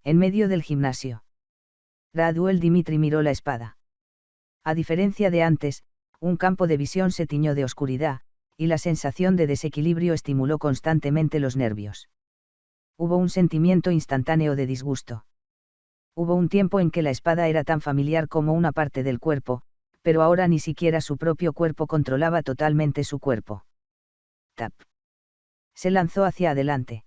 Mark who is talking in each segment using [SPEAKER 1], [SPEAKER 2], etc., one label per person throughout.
[SPEAKER 1] En medio del gimnasio. Raduel Dimitri miró la espada. A diferencia de antes, un campo de visión se tiñó de oscuridad, y la sensación de desequilibrio estimuló constantemente los nervios. Hubo un sentimiento instantáneo de disgusto. Hubo un tiempo en que la espada era tan familiar como una parte del cuerpo, pero ahora ni siquiera su propio cuerpo controlaba totalmente su cuerpo. Tap. Se lanzó hacia adelante.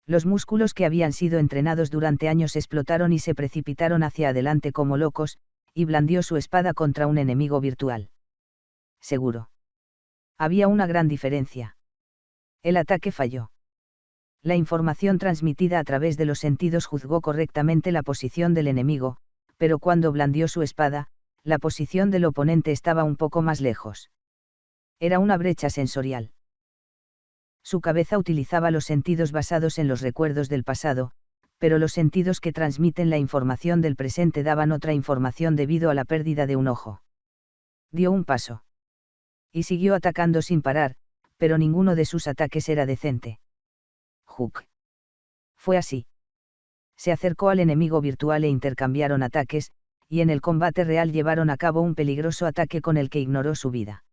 [SPEAKER 1] Los músculos que habían sido entrenados durante años explotaron y se precipitaron hacia adelante como locos, y blandió su espada contra un enemigo virtual. Seguro. Había una gran diferencia. El ataque falló. La información transmitida a través de los sentidos juzgó correctamente la posición del enemigo, pero cuando blandió su espada, la posición del oponente estaba un poco más lejos. Era una brecha sensorial. Su cabeza utilizaba los sentidos basados en los recuerdos del pasado, pero los sentidos que transmiten la información del presente daban otra información debido a la pérdida de un ojo. Dio un paso. Y siguió atacando sin parar, pero ninguno de sus ataques era decente. Hook. Fue así. Se acercó al enemigo virtual e intercambiaron ataques, y en el combate real llevaron a cabo un peligroso ataque con el que ignoró su vida.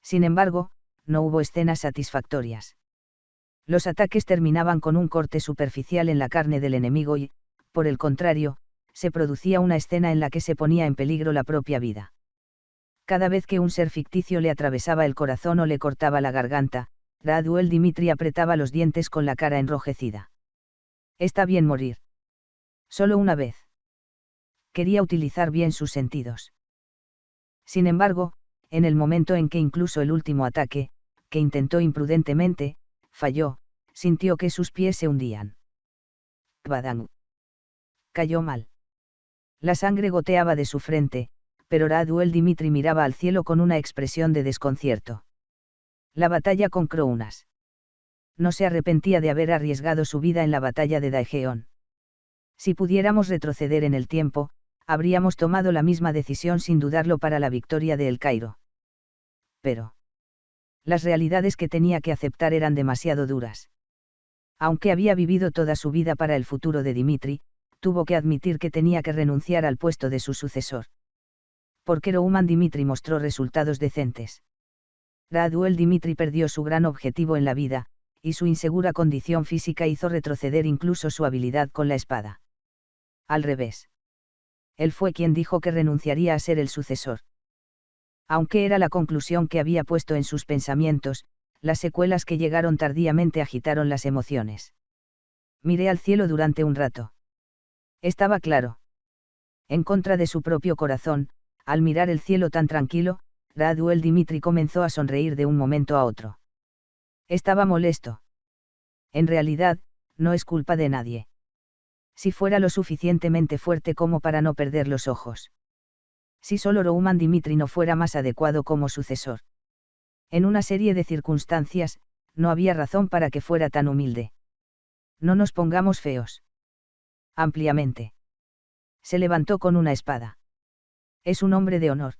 [SPEAKER 1] Sin embargo, no hubo escenas satisfactorias. Los ataques terminaban con un corte superficial en la carne del enemigo y, por el contrario, se producía una escena en la que se ponía en peligro la propia vida. Cada vez que un ser ficticio le atravesaba el corazón o le cortaba la garganta, Raduel Dimitri apretaba los dientes con la cara enrojecida. Está bien morir. Solo una vez. Quería utilizar bien sus sentidos. Sin embargo, en el momento en que incluso el último ataque, que intentó imprudentemente, falló, sintió que sus pies se hundían. Badang. Cayó mal. La sangre goteaba de su frente, pero Raduel Dimitri miraba al cielo con una expresión de desconcierto. La batalla con Krounas. No se arrepentía de haber arriesgado su vida en la batalla de Daejeon. Si pudiéramos retroceder en el tiempo, habríamos tomado la misma decisión sin dudarlo para la victoria de El Cairo. Pero las realidades que tenía que aceptar eran demasiado duras. Aunque había vivido toda su vida para el futuro de Dimitri, tuvo que admitir que tenía que renunciar al puesto de su sucesor. Porque Rouman Dimitri mostró resultados decentes. Raduel Dimitri perdió su gran objetivo en la vida, y su insegura condición física hizo retroceder incluso su habilidad con la espada. Al revés. Él fue quien dijo que renunciaría a ser el sucesor. Aunque era la conclusión que había puesto en sus pensamientos, las secuelas que llegaron tardíamente agitaron las emociones. Miré al cielo durante un rato. Estaba claro. En contra de su propio corazón, al mirar el cielo tan tranquilo, Raduel Dimitri comenzó a sonreír de un momento a otro. Estaba molesto. En realidad, no es culpa de nadie. Si fuera lo suficientemente fuerte como para no perder los ojos. Si solo Rouman Dimitri no fuera más adecuado como sucesor. En una serie de circunstancias, no había razón para que fuera tan humilde. No nos pongamos feos. Ampliamente. Se levantó con una espada. Es un hombre de honor.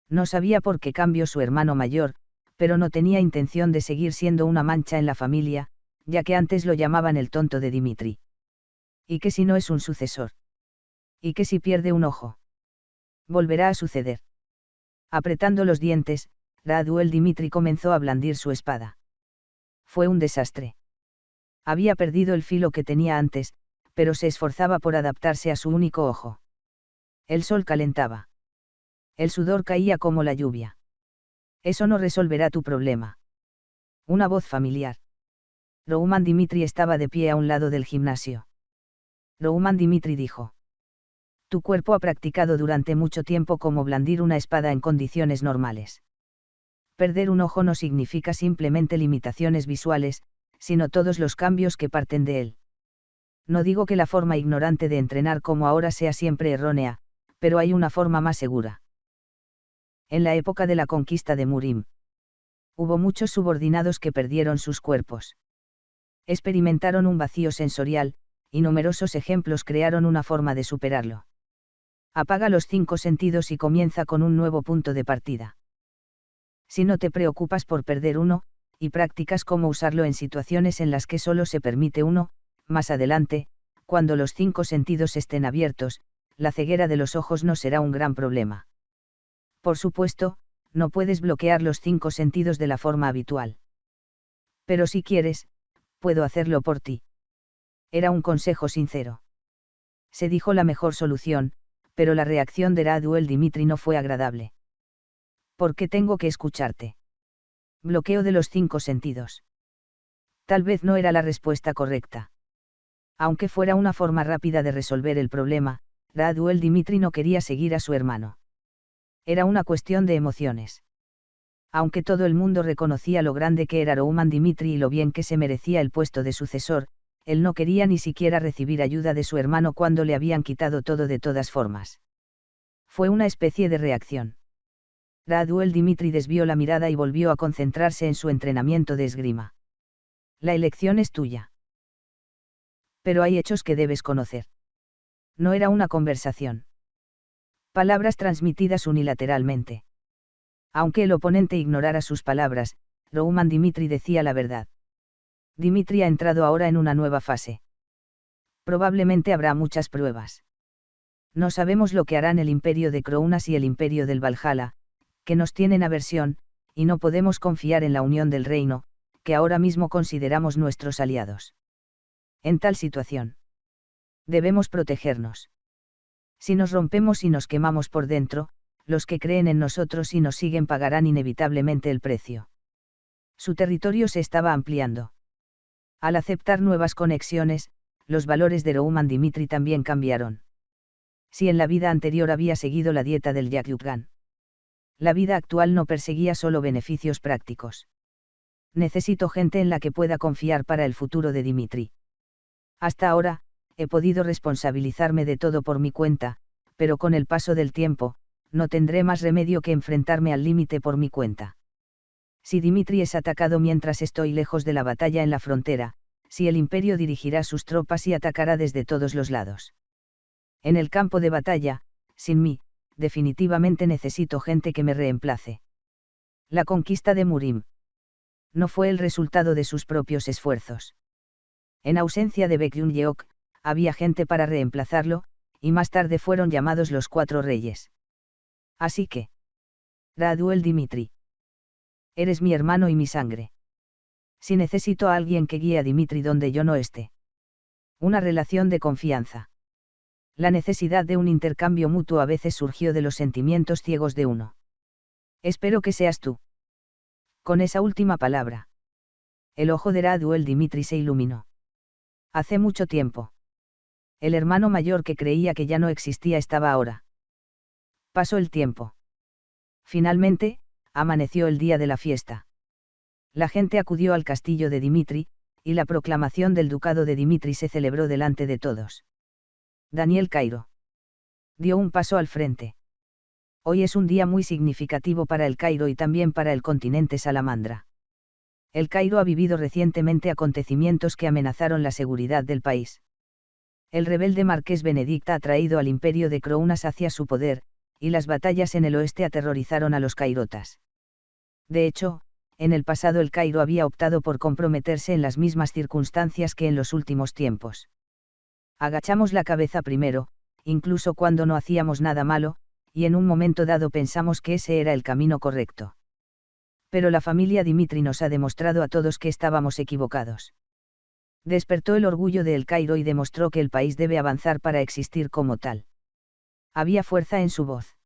[SPEAKER 1] No sabía por qué cambió su hermano mayor, pero no tenía intención de seguir siendo una mancha en la familia, ya que antes lo llamaban el tonto de Dimitri. ¿Y qué si no es un sucesor? ¿Y qué si pierde un ojo? Volverá a suceder. Apretando los dientes, Raduel Dimitri comenzó a blandir su espada. Fue un desastre. Había perdido el filo que tenía antes, pero se esforzaba por adaptarse a su único ojo. El sol calentaba. El sudor caía como la lluvia. Eso no resolverá tu problema. Una voz familiar. Rouman Dimitri estaba de pie a un lado del gimnasio. Rouman Dimitri dijo. Tu cuerpo ha practicado durante mucho tiempo cómo blandir una espada en condiciones normales. Perder un ojo no significa simplemente limitaciones visuales, sino todos los cambios que parten de él. No digo que la forma ignorante de entrenar como ahora sea siempre errónea, pero hay una forma más segura. En la época de la conquista de Murim, hubo muchos subordinados que perdieron sus cuerpos. Experimentaron un vacío sensorial, y numerosos ejemplos crearon una forma de superarlo. Apaga los 5 sentidos y comienza con un nuevo punto de partida. Si no te preocupas por perder uno, y practicas cómo usarlo en situaciones en las que solo se permite uno, más adelante, Cuando los 5 sentidos estén abiertos, la ceguera de los ojos no será un gran problema. Por supuesto, no puedes bloquear los 5 sentidos de la forma habitual. Pero si quieres, puedo hacerlo por ti. Era un consejo sincero. Se dijo la mejor solución, pero la reacción de Radu el Dimitri no fue agradable. ¿Por qué tengo que escucharte? Bloqueo de los 5 sentidos. Tal vez no era la respuesta correcta. Aunque fuera una forma rápida de resolver el problema, Radu el Dimitri no quería seguir a su hermano. Era una cuestión de emociones. Aunque todo el mundo reconocía lo grande que era Rouman Dimitri y lo bien que se merecía el puesto de sucesor, él no quería ni siquiera recibir ayuda de su hermano cuando le habían quitado todo de todas formas. Fue una especie de reacción. Radu el Dimitri desvió la mirada y volvió a concentrarse en su entrenamiento de esgrima. La elección es tuya. Pero hay hechos que debes conocer. No era una conversación. Palabras transmitidas unilateralmente. Aunque el oponente ignorara sus palabras, Rouman Dimitri decía la verdad. Dimitri ha entrado ahora en una nueva fase. Probablemente habrá muchas pruebas. No sabemos lo que harán el imperio de Krounas y el imperio del Valhalla, que nos tienen aversión, y no podemos confiar en la unión del reino, que ahora mismo consideramos nuestros aliados. En tal situación, debemos protegernos. Si nos rompemos y nos quemamos por dentro, los que creen en nosotros y nos siguen pagarán inevitablemente el precio. Su territorio se estaba ampliando. Al aceptar nuevas conexiones, los valores de Rouman Dimitri también cambiaron. Si en la vida anterior había seguido la dieta del Yakyugan, la vida actual no perseguía solo beneficios prácticos. Necesito gente en la que pueda confiar para el futuro de Dimitri. Hasta ahora, he podido responsabilizarme de todo por mi cuenta, pero con el paso del tiempo, no tendré más remedio que enfrentarme al límite por mi cuenta. Si Dimitri es atacado mientras estoy lejos de la batalla en la frontera, si el imperio dirigirá sus tropas y atacará desde todos los lados. En el campo de batalla, sin mí, definitivamente necesito gente que me reemplace. La conquista de Murim no fue el resultado de sus propios esfuerzos. En ausencia de Baekhyun-yeok, había gente para reemplazarlo, y más tarde fueron llamados los 4 reyes. Así que, Radu el Dimitri, eres mi hermano y mi sangre. Si necesito a alguien que guíe a Dimitri donde yo no esté. Una relación de confianza. La necesidad de un intercambio mutuo a veces surgió de los sentimientos ciegos de uno. Espero que seas tú. Con esa última palabra, el ojo de Radu el Dimitri se iluminó. Hace mucho tiempo. El hermano mayor que creía que ya no existía estaba ahora. Pasó el tiempo. Finalmente, amaneció el día de la fiesta. La gente acudió al castillo de Dimitri, y la proclamación del ducado de Dimitri se celebró delante de todos. Daniel Cairo dio un paso al frente. Hoy es un día muy significativo para el Cairo y también para el continente Salamandra. El Cairo ha vivido recientemente acontecimientos que amenazaron la seguridad del país. El rebelde marqués Benedicta ha traído al imperio de Krounas hacia su poder, y las batallas en el oeste aterrorizaron a los cairotas. De hecho, en el pasado el Cairo había optado por comprometerse en las mismas circunstancias que en los últimos tiempos. Agachamos la cabeza primero, incluso cuando no hacíamos nada malo, y en un momento dado pensamos que ese era el camino correcto. Pero la familia Dimitri nos ha demostrado a todos que estábamos equivocados. Despertó el orgullo de El Cairo y demostró que el país debe avanzar para existir como tal. Había fuerza en su voz.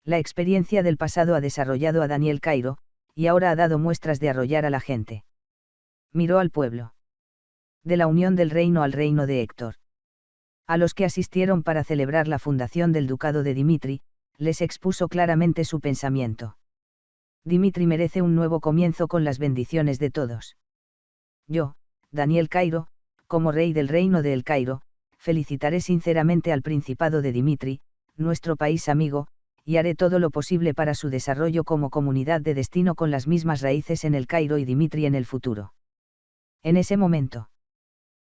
[SPEAKER 1] La experiencia del pasado ha desarrollado a Daniel Cairo, y ahora ha dado muestras de arrollar a la gente. Miró al pueblo. De la unión del reino al reino de Héctor. A los que asistieron para celebrar la fundación del ducado de Dimitri, les expuso claramente su pensamiento. Dimitri merece un nuevo comienzo con las bendiciones de todos. Yo, Daniel Cairo, como rey del reino de El Cairo, felicitaré sinceramente al Principado de Dimitri, nuestro país amigo, y haré todo lo posible para su desarrollo como comunidad de destino con las mismas raíces en El Cairo y Dimitri en el futuro. En ese momento,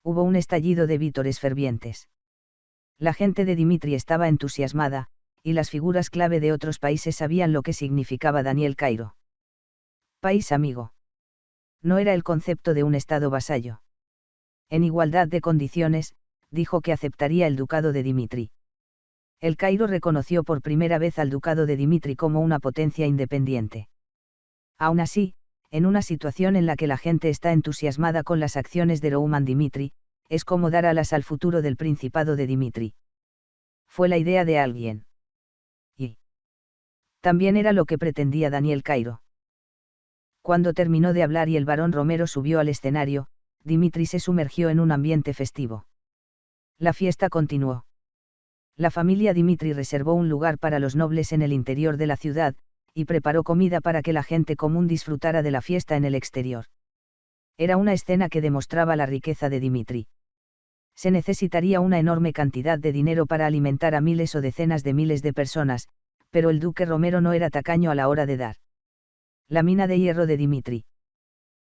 [SPEAKER 1] hubo un estallido de vítores fervientes. La gente de Dimitri estaba entusiasmada, y las figuras clave de otros países sabían lo que significaba Daniel Cairo. País amigo. No era el concepto de un estado vasallo. En igualdad de condiciones, dijo que aceptaría el ducado de Dimitri. El Cairo reconoció por primera vez al ducado de Dimitri como una potencia independiente. Aún así, en una situación en la que la gente está entusiasmada con las acciones de Rouman Dimitri, es como dar alas al futuro del principado de Dimitri. Fue la idea de alguien. Y también era lo que pretendía Daniel Cairo. Cuando terminó de hablar y el barón Romero subió al escenario, Dimitri se sumergió en un ambiente festivo. La fiesta continuó. La familia Dimitri reservó un lugar para los nobles en el interior de la ciudad, y preparó comida para que la gente común disfrutara de la fiesta en el exterior. Era una escena que demostraba la riqueza de Dimitri. Se necesitaría una enorme cantidad de dinero para alimentar a miles o decenas de miles de personas, pero el duque Romero no era tacaño a la hora de dar. La mina de hierro de Dimitri.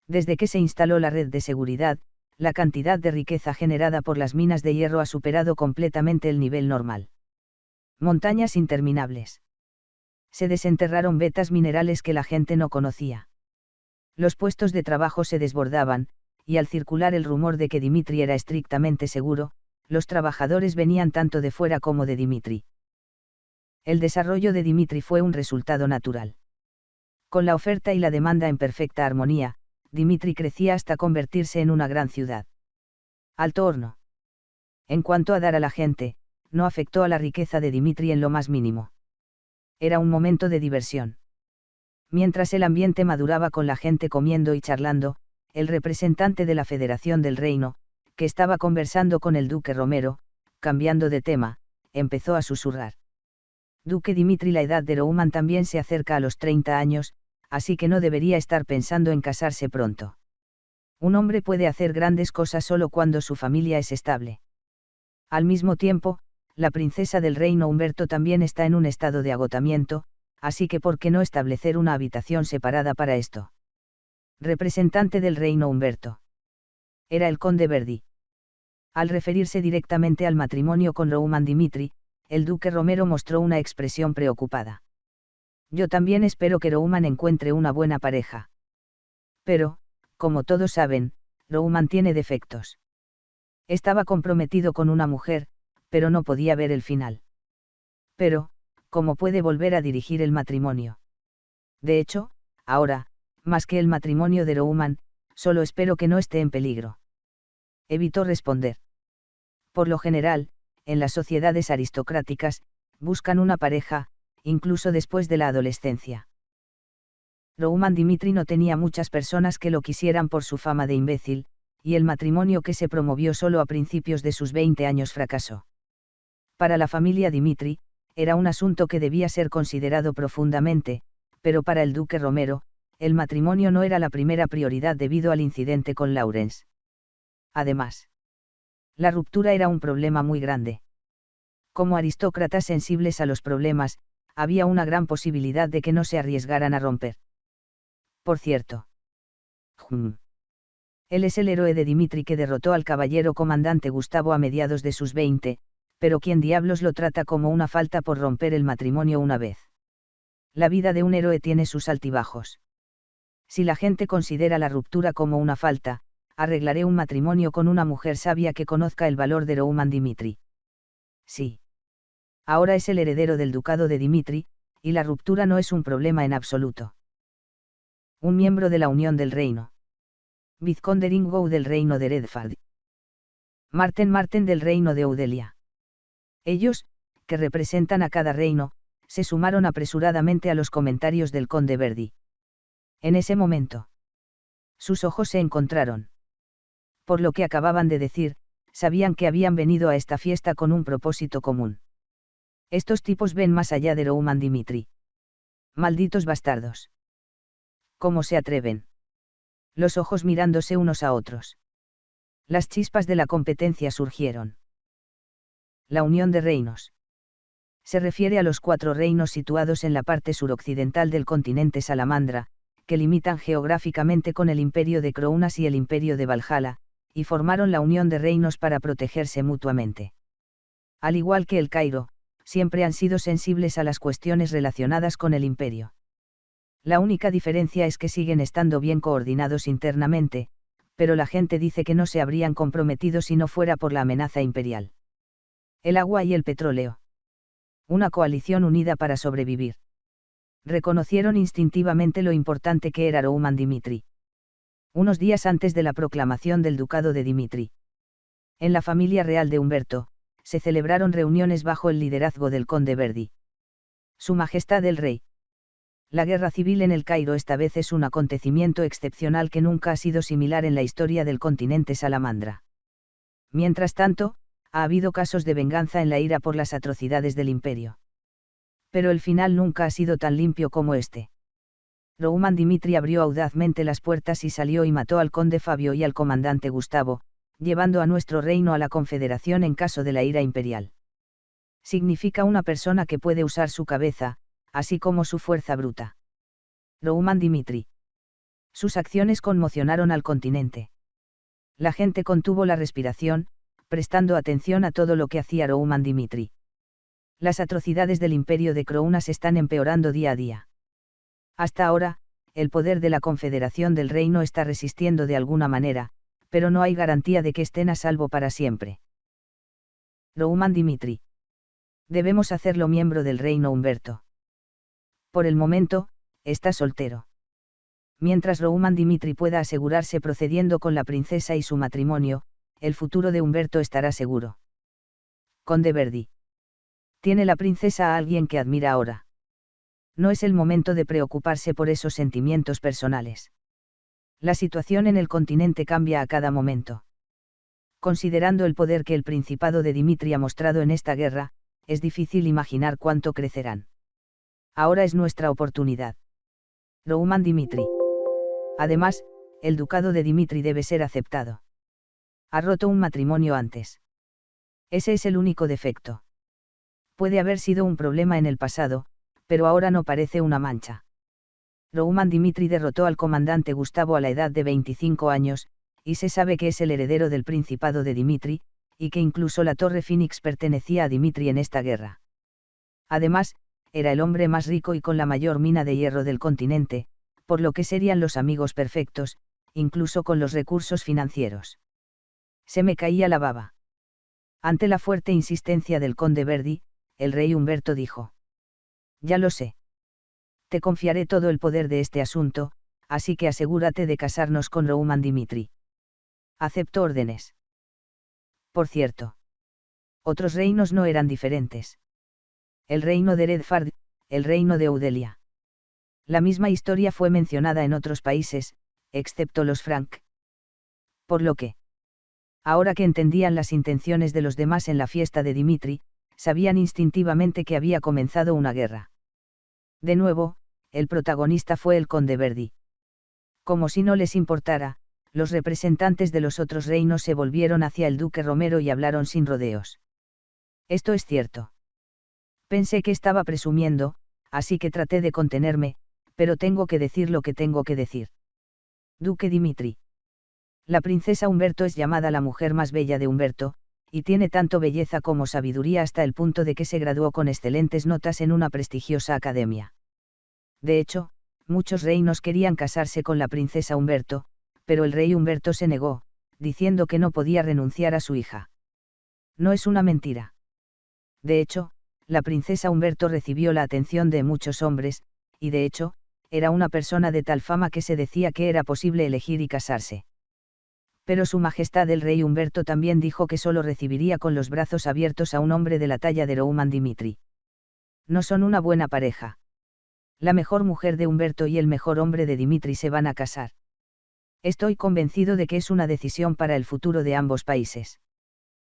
[SPEAKER 1] Desde que se instaló la red de seguridad, la cantidad de riqueza generada por las minas de hierro ha superado completamente el nivel normal. Montañas interminables. Se desenterraron vetas minerales que la gente no conocía. Los puestos de trabajo se desbordaban, y al circular el rumor de que Dimitri era estrictamente seguro, los trabajadores venían tanto de fuera como de Dimitri. El desarrollo de Dimitri fue un resultado natural. Con la oferta y la demanda en perfecta armonía, Dimitri crecía hasta convertirse en una gran ciudad. Alto horno. En cuanto a dar a la gente, no afectó a la riqueza de Dimitri en lo más mínimo. Era un momento de diversión. Mientras el ambiente maduraba con la gente comiendo y charlando, el representante de la Federación del Reino, que estaba conversando con el duque Romero, cambiando de tema, empezó a susurrar. Duque Dimitri, la edad de Rouman también se acerca a los 30 años, así que no debería estar pensando en casarse pronto. Un hombre puede hacer grandes cosas solo cuando su familia es estable. Al mismo tiempo, la princesa del reino Humberto también está en un estado de agotamiento, así que ¿por qué no establecer una habitación separada para esto? Representante del reino Humberto. Era el conde Verdi. Al referirse directamente al matrimonio con Rouman Dimitri, el duque Romero mostró una expresión preocupada. Yo también espero que Rouman encuentre una buena pareja. Pero, como todos saben, Rouman tiene defectos. Estaba comprometido con una mujer, pero no podía ver el final. Pero, ¿cómo puede volver a dirigir el matrimonio? De hecho, ahora, más que el matrimonio de Rouman, solo espero que no esté en peligro. Evitó responder. Por lo general, en las sociedades aristocráticas, buscan una pareja, incluso después de la adolescencia. Rouman Dimitri no tenía muchas personas que lo quisieran por su fama de imbécil, y el matrimonio que se promovió solo a principios de sus 20 años fracasó. Para la familia Dimitri, era un asunto que debía ser considerado profundamente, pero para el duque Romero, el matrimonio no era la primera prioridad debido al incidente con Lawrence. Además, la ruptura era un problema muy grande. Como aristócratas sensibles a los problemas, había una gran posibilidad de que no se arriesgaran a romper. Por cierto. Él es el héroe de Dimitri que derrotó al caballero comandante Gustavo a mediados de sus 20, pero ¿quién diablos lo trata como una falta por romper el matrimonio una vez? La vida de un héroe tiene sus altibajos. Si la gente considera la ruptura como una falta, arreglaré un matrimonio con una mujer sabia que conozca el valor de Rouman Dimitri. Sí. Ahora es el heredero del ducado de Dimitri, y la ruptura no es un problema en absoluto. Un miembro de la Unión del Reino. Vizconde Ringwood del reino de Redford. Marten del reino de Eudelia. Ellos, que representan a cada reino, se sumaron apresuradamente a los comentarios del conde Verdi. En ese momento, sus ojos se encontraron. Por lo que acababan de decir, sabían que habían venido a esta fiesta con un propósito común. Estos tipos ven más allá de Rouman Dimitri. Malditos bastardos. ¿Cómo se atreven? Los ojos mirándose unos a otros. Las chispas de la competencia surgieron. La unión de reinos. Se refiere a los 4 reinos situados en la parte suroccidental del continente Salamandra, que limitan geográficamente con el imperio de Crounas y el imperio de Valhalla, y formaron la unión de reinos para protegerse mutuamente. Al igual que el Cairo, siempre han sido sensibles a las cuestiones relacionadas con el imperio. La única diferencia es que siguen estando bien coordinados internamente, Pero la gente dice que no se habrían comprometido si no fuera por la amenaza imperial. El agua y el petróleo. Una coalición unida para sobrevivir. Reconocieron instintivamente lo importante que era Rouman Dimitri. Unos días antes de la proclamación del ducado de Dimitri. En la familia real de Humberto, se celebraron reuniones bajo el liderazgo del conde Verdi. Su Majestad el Rey. La guerra civil en el Cairo esta vez es un acontecimiento excepcional que nunca ha sido similar en la historia del continente Salamandra. Mientras tanto, ha habido casos de venganza en la ira por las atrocidades del imperio. Pero el final nunca ha sido tan limpio como este. Rouman Dimitri abrió audazmente las puertas y salió y mató al conde Fabio y al comandante Gustavo, llevando a nuestro reino a la Confederación en caso de la ira imperial. Significa una persona que puede usar su cabeza, así como su fuerza bruta. Rouman Dimitri. Sus acciones conmocionaron al continente. La gente contuvo la respiración, prestando atención a todo lo que hacía Rouman Dimitri. Las atrocidades del imperio de Krounas están empeorando día a día. Hasta ahora, el poder de la Confederación del Reino está resistiendo de alguna manera, pero no hay garantía de que estén a salvo para siempre. Rouman Dimitri. Debemos hacerlo miembro del reino Humberto. Por el momento, está soltero. Mientras Rouman Dimitri pueda asegurarse procediendo con la princesa y su matrimonio, el futuro de Humberto estará seguro. Conde Verdi. ¿Tiene la princesa a alguien que admira ahora? No es el momento de preocuparse por esos sentimientos personales. La situación en el continente cambia a cada momento. Considerando el poder que el Principado de Dimitri ha mostrado en esta guerra, es difícil imaginar cuánto crecerán. Ahora es nuestra oportunidad. Rouman Dimitri. Además, el ducado de Dimitri debe ser aceptado. Ha roto un matrimonio antes. Ese es el único defecto. Puede haber sido un problema en el pasado, pero ahora no parece una mancha. Rouman Dimitri derrotó al comandante Gustavo a la edad de 25 años, y se sabe que es el heredero del Principado de Dimitri, y que incluso la Torre Phoenix pertenecía a Dimitri en esta guerra. Además, era el hombre más rico y con la mayor mina de hierro del continente, por lo que serían los amigos perfectos, incluso con los recursos financieros. Se me caía la baba. Ante la fuerte insistencia del conde Verdi, el rey Humberto dijo: Ya lo sé. Te confiaré todo el poder de este asunto, así que asegúrate de casarnos con Rouman Dimitri. Acepto órdenes. Por cierto. Otros reinos no eran diferentes. El reino de Redfard, el reino de Eudelia. La misma historia fue mencionada en otros países, excepto los Frank. Por lo que, ahora que entendían las intenciones de los demás en la fiesta de Dimitri, sabían instintivamente que había comenzado una guerra. De nuevo, el protagonista fue el conde Verdi. Como si no les importara, los representantes de los otros reinos se volvieron hacia el duque Romero y hablaron sin rodeos. Esto es cierto. Pensé que estaba presumiendo, así que traté de contenerme, pero tengo que decir lo que tengo que decir. Duque Dimitri. La princesa Humberto es llamada la mujer más bella de Humberto, y tiene tanto belleza como sabiduría hasta el punto de que se graduó con excelentes notas en una prestigiosa academia. De hecho, muchos reinos querían casarse con la princesa Humberto, pero el rey Humberto se negó, diciendo que no podía renunciar a su hija. No es una mentira. De hecho, la princesa Humberto recibió la atención de muchos hombres, y de hecho, era una persona de tal fama que se decía que era posible elegir y casarse. Pero su majestad el rey Humberto también dijo que solo recibiría con los brazos abiertos a un hombre de la talla de Rouman Dimitri. No son una buena pareja. La mejor mujer de Humberto y el mejor hombre de Dimitri se van a casar. Estoy convencido de que es una decisión para el futuro de ambos países.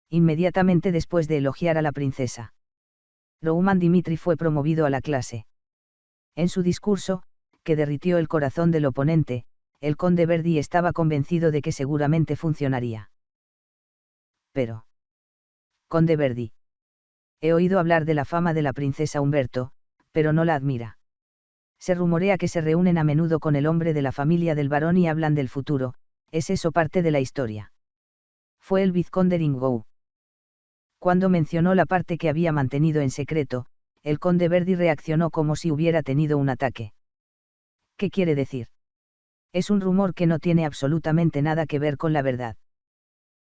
[SPEAKER 1] Inmediatamente después de elogiar a la princesa, Rouman Dimitri fue promovido a la clase. En su discurso, que derritió el corazón del oponente, el conde Verdi estaba convencido de que seguramente funcionaría. Pero, conde Verdi. He oído hablar de la fama de la princesa Humberto, pero no la admira. Se rumorea que se reúnen a menudo con el hombre de la familia del barón y hablan del futuro. ¿Es eso parte de la historia? Fue el vizconde Ringgold. Cuando mencionó la parte que había mantenido en secreto, el conde Verdi reaccionó como si hubiera tenido un ataque. ¿Qué quiere decir? Es un rumor que no tiene absolutamente nada que ver con la verdad.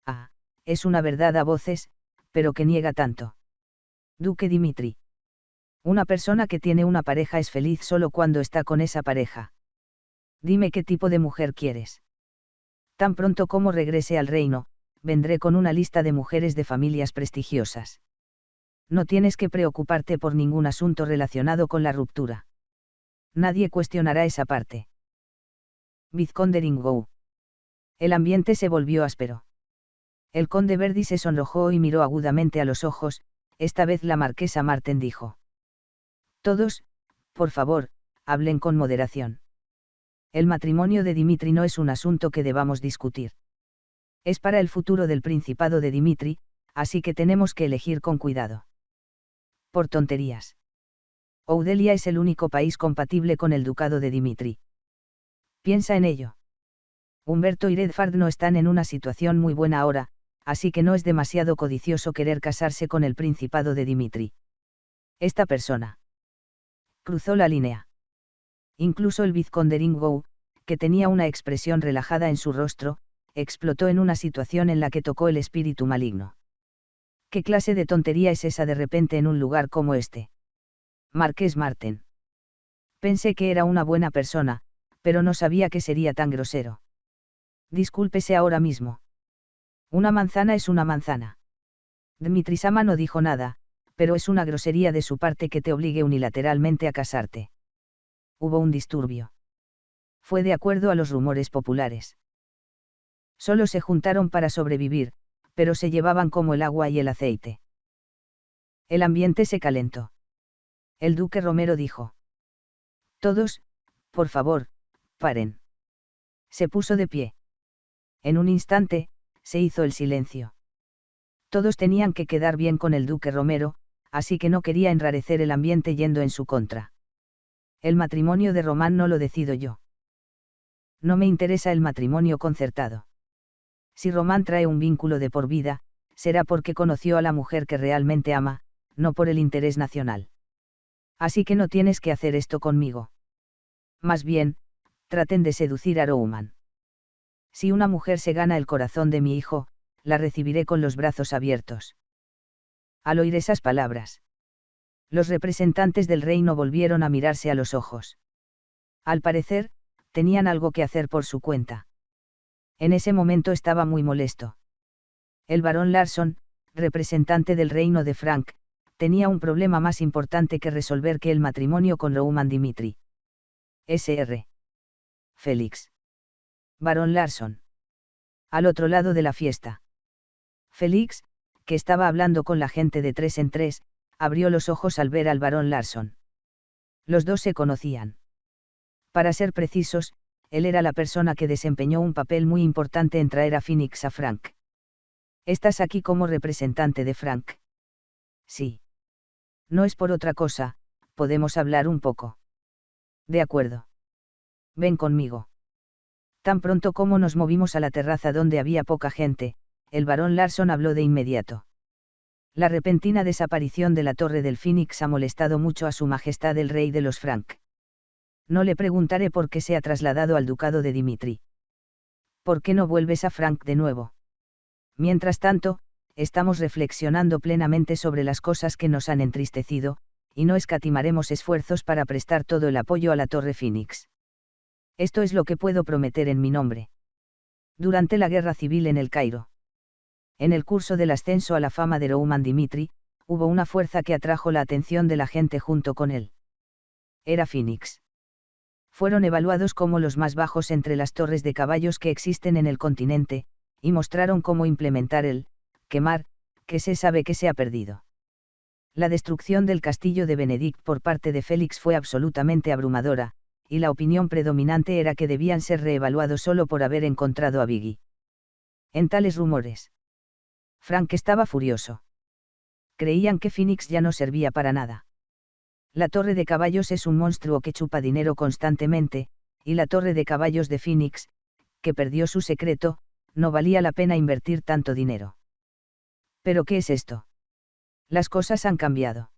[SPEAKER 1] Ah, es una verdad a voces, pero que niega tanto. Duque Dimitri. Una persona que tiene una pareja es feliz solo cuando está con esa pareja. Dime qué tipo de mujer quieres. Tan pronto como regrese al reino, vendré con una lista de mujeres de familias prestigiosas. No tienes que preocuparte por ningún asunto relacionado con la ruptura. Nadie cuestionará esa parte. Vizconde Ringo. El ambiente se volvió áspero. El conde Verdi se sonrojó y miró agudamente a los ojos. Esta vez la marquesa Marten dijo: todos, por favor, hablen con moderación. El matrimonio de Dimitri no es un asunto que debamos discutir. Es para el futuro del principado de Dimitri, así que tenemos que elegir con cuidado. Por tonterías. Oudelia es el único país compatible con el ducado de Dimitri. Piensa en ello. Humberto y Redfard no están en una situación muy buena ahora, así que no es demasiado codicioso querer casarse con el principado de Dimitri. Esta persona cruzó la línea. Incluso el vizconde Ringo, que tenía una expresión relajada en su rostro, explotó en una situación en la que tocó el espíritu maligno. ¿Qué clase de tontería es esa de repente en un lugar como este? Marqués Marten. Pensé que era una buena persona, pero no sabía que sería tan grosero. Discúlpese ahora mismo. Una manzana es una manzana. Dmitri Sama no dijo nada, pero es una grosería de su parte que te obligue unilateralmente a casarte. Hubo un disturbio. Fue de acuerdo a los rumores populares. Solo se juntaron para sobrevivir, pero se llevaban como el agua y el aceite. El ambiente se calentó. El duque Romero dijo: todos, por favor, paren. Se puso de pie. En un instante, se hizo el silencio. Todos tenían que quedar bien con el duque Romero, así que no quería enrarecer el ambiente yendo en su contra. El matrimonio de Román no lo decido yo. No me interesa el matrimonio concertado. Si Román trae un vínculo de por vida, será porque conoció a la mujer que realmente ama, no por el interés nacional. Así que no tienes que hacer esto conmigo. Más bien, traten de seducir a Roman. Si una mujer se gana el corazón de mi hijo, la recibiré con los brazos abiertos. Al oír esas palabras, los representantes del reino volvieron a mirarse a los ojos. Al parecer, tenían algo que hacer por su cuenta. En ese momento estaba muy molesto. El barón Larsson, representante del reino de Frank, tenía un problema más importante que resolver que el matrimonio con Roman Dimitri. Sr. Félix. Barón Larsson. Al otro lado de la fiesta. Félix, que estaba hablando con la gente de 3 en 3, abrió los ojos al ver al barón Larsson. Los dos se conocían. Para ser precisos, él era la persona que desempeñó un papel muy importante en traer a Phoenix a Frank. ¿Estás aquí como representante de Frank? Sí. No es por otra cosa, podemos hablar un poco. De acuerdo. Ven conmigo. Tan pronto como nos movimos a la terraza donde había poca gente, el barón Larsson habló de inmediato. La repentina desaparición de la Torre del Phoenix ha molestado mucho a su majestad el rey de los Frank. No le preguntaré por qué se ha trasladado al ducado de Dimitri. ¿Por qué no vuelves a Frank de nuevo? Mientras tanto, estamos reflexionando plenamente sobre las cosas que nos han entristecido, y no escatimaremos esfuerzos para prestar todo el apoyo a la Torre Phoenix. Esto es lo que puedo prometer en mi nombre. Durante la guerra civil en el Cairo. En el curso del ascenso a la fama de Roman Dimitri, hubo una fuerza que atrajo la atención de la gente junto con él. Era Phoenix. Fueron evaluados como los más bajos entre las torres de caballos que existen en el continente, y mostraron cómo implementar el quemar, que se sabe que se ha perdido. La destrucción del castillo de Benedict por parte de Félix fue absolutamente abrumadora, y la opinión predominante era que debían ser reevaluados solo por haber encontrado a Biggie. En tales rumores, Frank estaba furioso. Creían que Phoenix ya no servía para nada. La torre de caballos es un monstruo que chupa dinero constantemente, y la torre de caballos de Phoenix, que perdió su secreto, no valía la pena invertir tanto dinero. ¿Pero qué es esto? Las cosas han cambiado.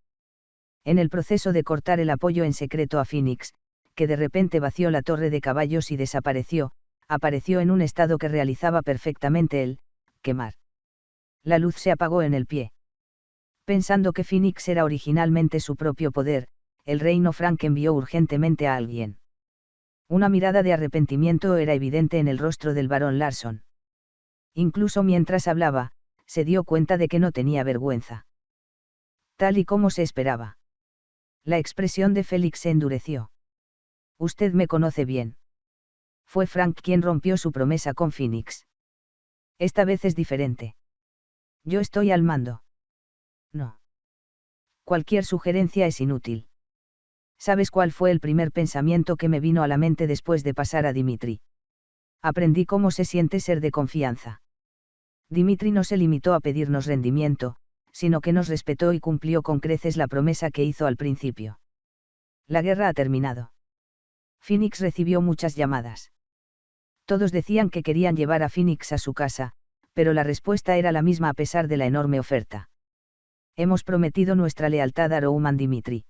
[SPEAKER 1] En el proceso de cortar el apoyo en secreto a Phoenix, que de repente vació la torre de caballos y desapareció, apareció en un estado que realizaba perfectamente el quemar. La luz se apagó en el pie. Pensando que Phoenix era originalmente su propio poder, el reino Frank envió urgentemente a alguien. Una mirada de arrepentimiento era evidente en el rostro del barón Larson. Incluso mientras hablaba, se dio cuenta de que no tenía vergüenza. Tal y como se esperaba. La expresión de Félix se endureció. Usted me conoce bien. Fue Frank quien rompió su promesa con Phoenix. Esta vez es diferente. Yo estoy al mando. No. Cualquier sugerencia es inútil. ¿Sabes cuál fue el primer pensamiento que me vino a la mente después de pasar a Dimitri? Aprendí cómo se siente ser de confianza. Dimitri no se limitó a pedirnos rendimiento, sino que nos respetó y cumplió con creces la promesa que hizo al principio. La guerra ha terminado. Phoenix recibió muchas llamadas. Todos decían que querían llevar a Phoenix a su casa, pero la respuesta era la misma a pesar de la enorme oferta. Hemos prometido nuestra lealtad a Rouman Dimitri.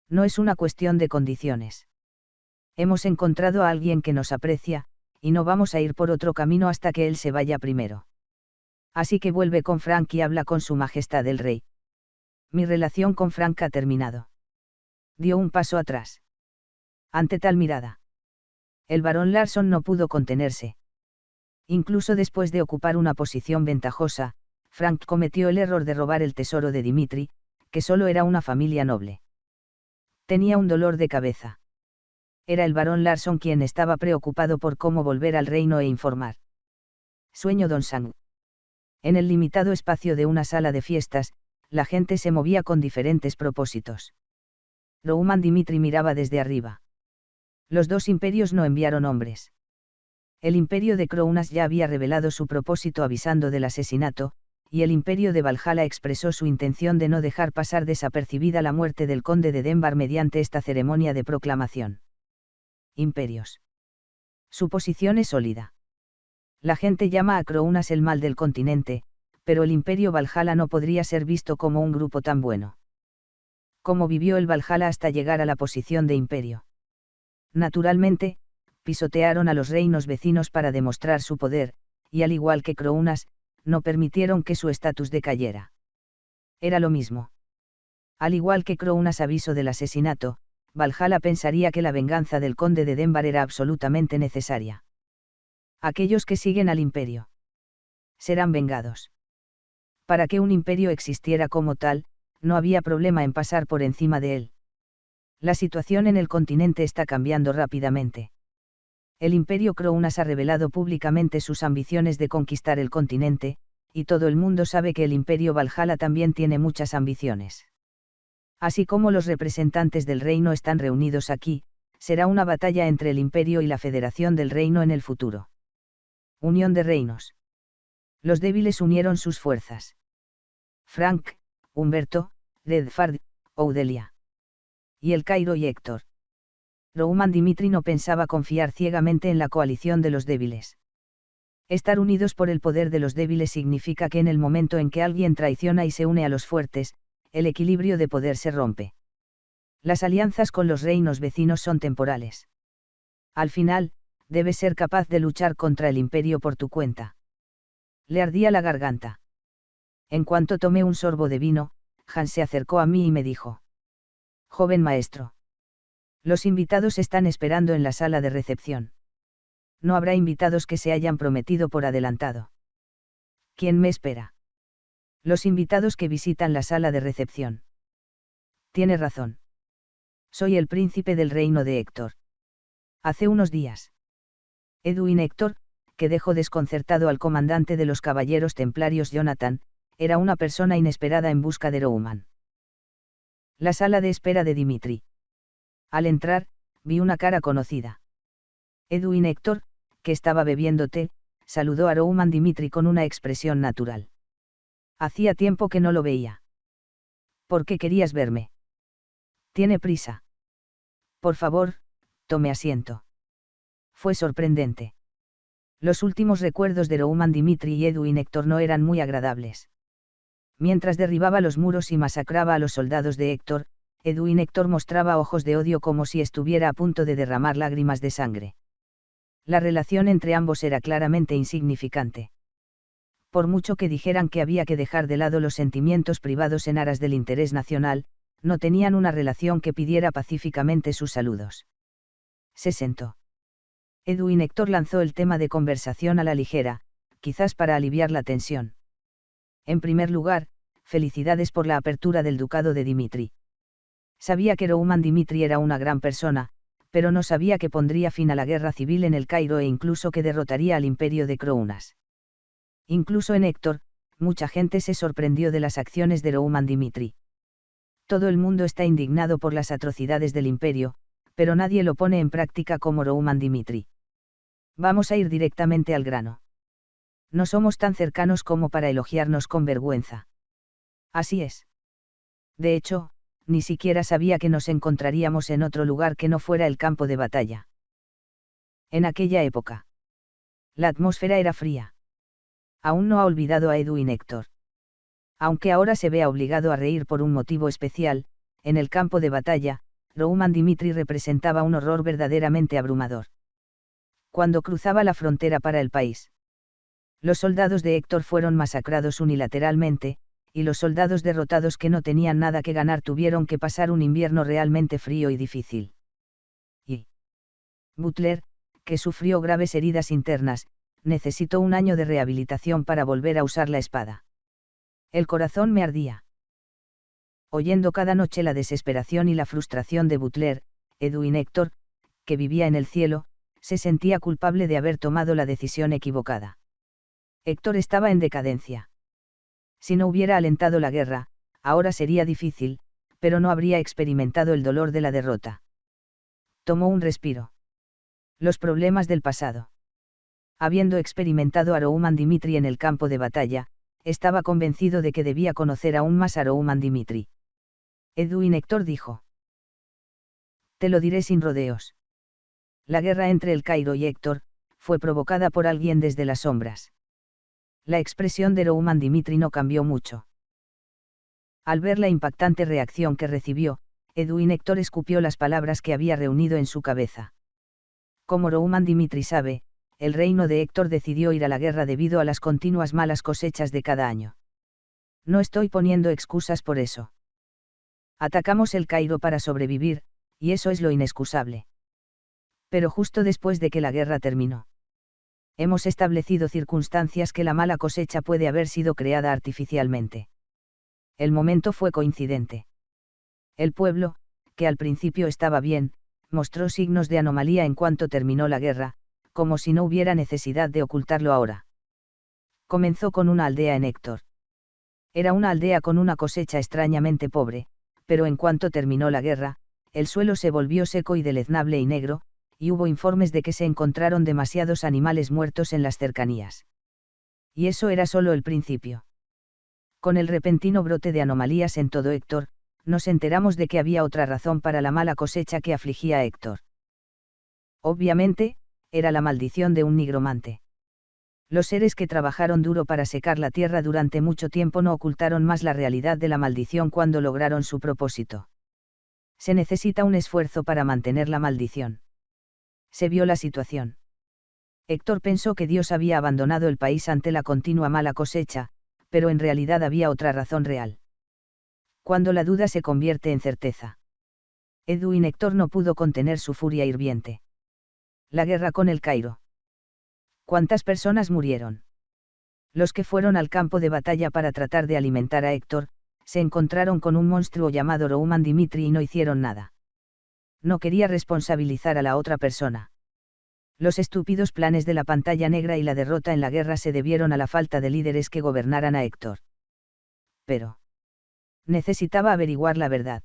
[SPEAKER 1] No es una cuestión de condiciones. Hemos encontrado a alguien que nos aprecia, y no vamos a ir por otro camino hasta que él se vaya primero. Así que vuelve con Frank y habla con su majestad el rey. Mi relación con Frank ha terminado. Dio un paso atrás. Ante tal mirada, el barón Larson no pudo contenerse. Incluso después de ocupar una posición ventajosa, Frank cometió el error de robar el tesoro de Dimitri, que solo era una familia noble. Tenía un dolor de cabeza. Era el barón Larson quien estaba preocupado por cómo volver al reino e informar. Sueño Don Sang. En el limitado espacio de una sala de fiestas, la gente se movía con diferentes propósitos. Rouman Dimitri miraba desde arriba. Los dos imperios no enviaron hombres. El imperio de Krounas ya había revelado su propósito avisando del asesinato, y el imperio de Valhalla expresó su intención de no dejar pasar desapercibida la muerte del conde de Denbar mediante esta ceremonia de proclamación. Imperios. Su posición es sólida. La gente llama a Krounas el mal del continente, pero el imperio Valhalla no podría ser visto como un grupo tan bueno. ¿Cómo vivió el Valhalla hasta llegar a la posición de imperio? Naturalmente, pisotearon a los reinos vecinos para demostrar su poder, y al igual que Krounas, no permitieron que su estatus decayera. Era lo mismo. Al igual que Krounas aviso del asesinato, Valhalla pensaría que la venganza del conde de Denbar era absolutamente necesaria. Aquellos que siguen al imperio serán vengados. Para que un imperio existiera como tal, no había problema en pasar por encima de él. La situación en el continente está cambiando rápidamente. El imperio Krounas ha revelado públicamente sus ambiciones de conquistar el continente, y todo el mundo sabe que el imperio Valhalla también tiene muchas ambiciones. Así como los representantes del reino están reunidos aquí, será una batalla entre el imperio y la Federación del Reino en el futuro. Unión de reinos. Los débiles unieron sus fuerzas. Frank, Humberto, Redfard, Oudelia. Y el Cairo y Héctor. Rouman Dimitri no pensaba confiar ciegamente en la coalición de los débiles. Estar unidos por el poder de los débiles significa que en el momento en que alguien traiciona y se une a los fuertes, el equilibrio de poder se rompe. Las alianzas con los reinos vecinos son temporales. Al final, debes ser capaz de luchar contra el imperio por tu cuenta. Le ardía la garganta. En cuanto tomé un sorbo de vino, Hans se acercó a mí y me dijo: Joven maestro. Los invitados están esperando en la sala de recepción. No habrá invitados que se hayan prometido por adelantado. ¿Quién me espera? Los invitados que visitan la sala de recepción. Tiene razón. Soy el príncipe del reino de Héctor. Hace unos días. Edwin Héctor, que dejó desconcertado al comandante de los caballeros templarios Jonathan, era una persona inesperada en busca de Rouman. La sala de espera de Dimitri. Al entrar, vi una cara conocida. Edwin Héctor, que estaba bebiendo té, saludó a Rouman Dimitri con una expresión natural. Hacía tiempo que no lo veía. ¿Por qué querías verme? ¿Tiene prisa? Por favor, tome asiento. Fue sorprendente. Los últimos recuerdos de Rouman Dimitri y Edwin Héctor no eran muy agradables. Mientras derribaba los muros y masacraba a los soldados de Héctor, Edwin Héctor mostraba ojos de odio como si estuviera a punto de derramar lágrimas de sangre. La relación entre ambos era claramente insignificante. Por mucho que dijeran que había que dejar de lado los sentimientos privados en aras del interés nacional, no tenían una relación que pidiera pacíficamente sus saludos. Se sentó. Edwin Héctor lanzó el tema de conversación a la ligera, quizás para aliviar la tensión. En primer lugar, felicidades por la apertura del ducado de Dimitri. Sabía que Rouman Dimitri era una gran persona, pero no sabía que pondría fin a la guerra civil en el Cairo e incluso que derrotaría al imperio de Krounas. Incluso en Héctor, mucha gente se sorprendió de las acciones de Rouman Dimitri. Todo el mundo está indignado por las atrocidades del imperio, pero nadie lo pone en práctica como Rouman Dimitri. Vamos a ir directamente al grano. No somos tan cercanos como para elogiarnos con vergüenza. Así es. De hecho, ni siquiera sabía que nos encontraríamos en otro lugar que no fuera el campo de batalla. En aquella época, la atmósfera era fría. Aún no ha olvidado a Edwin Héctor. Aunque ahora se vea obligado a reír por un motivo especial, en el campo de batalla, Rouman Dimitri representaba un horror verdaderamente abrumador. Cuando cruzaba la frontera para el país, los soldados de Héctor fueron masacrados unilateralmente, y los soldados derrotados que no tenían nada que ganar tuvieron que pasar un invierno realmente frío y difícil. Y Butler, que sufrió graves heridas internas, necesitó un año de rehabilitación para volver a usar la espada. El corazón me ardía. Oyendo cada noche la desesperación y la frustración de Butler, Edwin Héctor, que vivía en el cielo, se sentía culpable de haber tomado la decisión equivocada. Héctor estaba en decadencia. Si no hubiera alentado la guerra, ahora sería difícil, pero no habría experimentado el dolor de la derrota. Tomó un respiro. Los problemas del pasado. Habiendo experimentado a Rouman Dimitri en el campo de batalla, estaba convencido de que debía conocer aún más a Rouman Dimitri. Edwin Héctor dijo. Te lo diré sin rodeos. La guerra entre el Cairo y Héctor, fue provocada por alguien desde las sombras. La expresión de Rouman Dimitri no cambió mucho. Al ver la impactante reacción que recibió, Edwin Héctor escupió las palabras que había reunido en su cabeza. Como Rouman Dimitri sabe, el reino de Héctor decidió ir a la guerra debido a las continuas malas cosechas de cada año. No estoy poniendo excusas por eso. Atacamos el Cairo para sobrevivir, y eso es lo inexcusable. Pero justo después de que la guerra terminó, hemos establecido circunstancias que la mala cosecha puede haber sido creada artificialmente. El momento fue coincidente. El pueblo, que al principio estaba bien, mostró signos de anomalía en cuanto terminó la guerra, como si no hubiera necesidad de ocultarlo ahora. Comenzó con una aldea en Héctor. Era una aldea con una cosecha extrañamente pobre, pero en cuanto terminó la guerra, el suelo se volvió seco y deleznable y negro, y hubo informes de que se encontraron demasiados animales muertos en las cercanías. Y eso era solo el principio. Con el repentino brote de anomalías en todo Héctor, nos enteramos de que había otra razón para la mala cosecha que afligía a Héctor. Obviamente, era la maldición de un nigromante. Los seres que trabajaron duro para secar la tierra durante mucho tiempo no ocultaron más la realidad de la maldición cuando lograron su propósito. Se necesita un esfuerzo para mantener la maldición. Se vio la situación. Héctor pensó que Dios había abandonado el país ante la continua mala cosecha, pero en realidad había otra razón real. Cuando la duda se convierte en certeza. Edwin Héctor no pudo contener su furia hirviente. La guerra con el Cairo. ¿Cuántas personas murieron? Los que fueron al campo de batalla para tratar de alimentar a Héctor, se encontraron con un monstruo llamado Rouman Dimitri y no hicieron nada. No quería responsabilizar a la otra persona. Los estúpidos planes de la pantalla negra y la derrota en la guerra se debieron a la falta de líderes que gobernaran a Héctor. Pero necesitaba averiguar la verdad.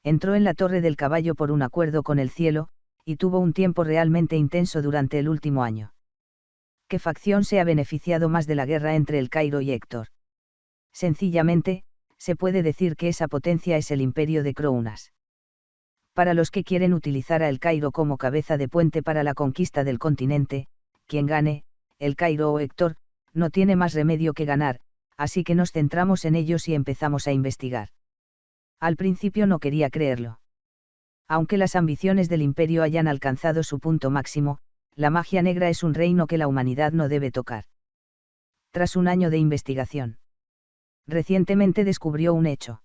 [SPEAKER 1] Entró en la Torre del Caballo por un acuerdo con el cielo, y tuvo un tiempo realmente intenso durante el último año. ¿Qué facción se ha beneficiado más de la guerra entre el Cairo y Héctor? Sencillamente, se puede decir que esa potencia es el imperio de Krounas. Para los que quieren utilizar a el Cairo como cabeza de puente para la conquista del continente, quien gane, el Cairo o Héctor, no tiene más remedio que ganar, así que nos centramos en ellos y empezamos a investigar. Al principio no quería creerlo. Aunque las ambiciones del imperio hayan alcanzado su punto máximo, la magia negra es un reino que la humanidad no debe tocar. Tras un año de investigación, recientemente descubrió un hecho.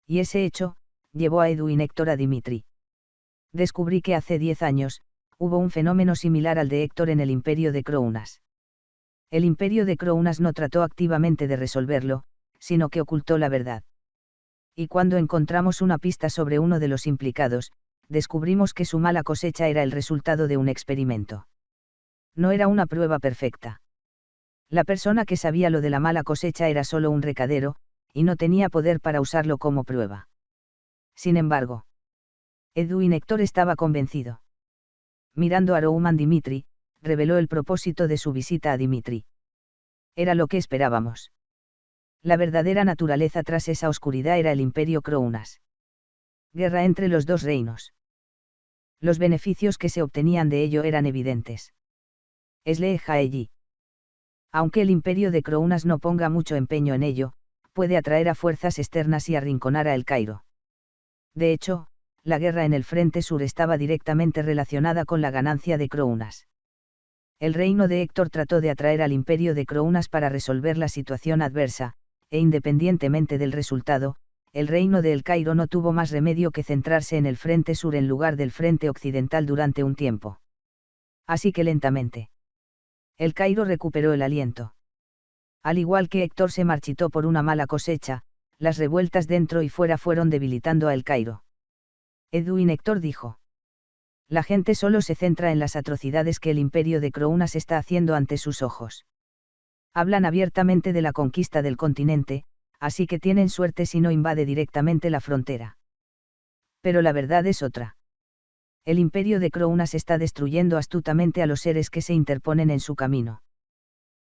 [SPEAKER 1] Y ese hecho, llevó a Edu y Héctor a Dimitri. Descubrí que hace 10 años, hubo un fenómeno similar al de Héctor en el imperio de Krounas. El imperio de Krounas no trató activamente de resolverlo, sino que ocultó la verdad. Y cuando encontramos una pista sobre uno de los implicados, descubrimos que su mala cosecha era el resultado de un experimento. No era una prueba perfecta. La persona que sabía lo de la mala cosecha era solo un recadero, y no tenía poder para usarlo como prueba. Sin embargo, Edu y Héctor estaba convencido. Mirando a Rouman Dimitri, reveló el propósito de su visita a Dimitri. Era lo que esperábamos. La verdadera naturaleza tras esa oscuridad era el imperio Krounas. Guerra entre los dos reinos. Los beneficios que se obtenían de ello eran evidentes. Esle Jaelli. Aunque el imperio de Krounas no ponga mucho empeño en ello, puede atraer a fuerzas externas y arrinconar a El Cairo. De hecho, la guerra en el frente sur estaba directamente relacionada con la ganancia de Krounas. El reino de Héctor trató de atraer al imperio de Krounas para resolver la situación adversa, e independientemente del resultado, el reino de El Cairo no tuvo más remedio que centrarse en el frente sur en lugar del frente occidental durante un tiempo. Así que lentamente, El Cairo recuperó el aliento. Al igual que Héctor se marchitó por una mala cosecha, las revueltas dentro y fuera fueron debilitando a El Cairo. Edu y Héctor dijo. La gente solo se centra en las atrocidades que el imperio de Krounas está haciendo ante sus ojos. Hablan abiertamente de la conquista del continente, así que tienen suerte si no invade directamente la frontera. Pero la verdad es otra. El imperio de Krounas está destruyendo astutamente a los seres que se interponen en su camino.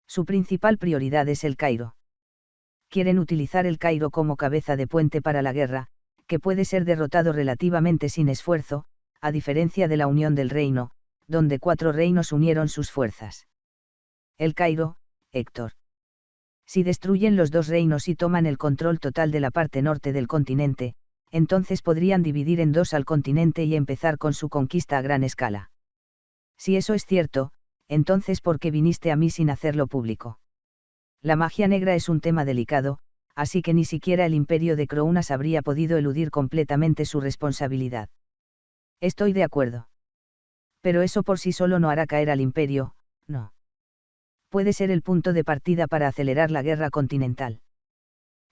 [SPEAKER 1] Su principal prioridad es El Cairo. Quieren utilizar El Cairo como cabeza de puente para la guerra, que puede ser derrotado relativamente sin esfuerzo, a diferencia de la unión del reino, donde 4 reinos unieron sus fuerzas. El Cairo, Héctor. Si destruyen los 2 reinos y toman el control total de la parte norte del continente, entonces podrían dividir en 2 al continente y empezar con su conquista a gran escala. Si eso es cierto, entonces ¿por qué viniste a mí sin hacerlo público? La magia negra es un tema delicado, así que ni siquiera el imperio de Krounas habría podido eludir completamente su responsabilidad. Estoy de acuerdo. Pero eso por sí solo no hará caer al imperio, no. Puede ser el punto de partida para acelerar la guerra continental.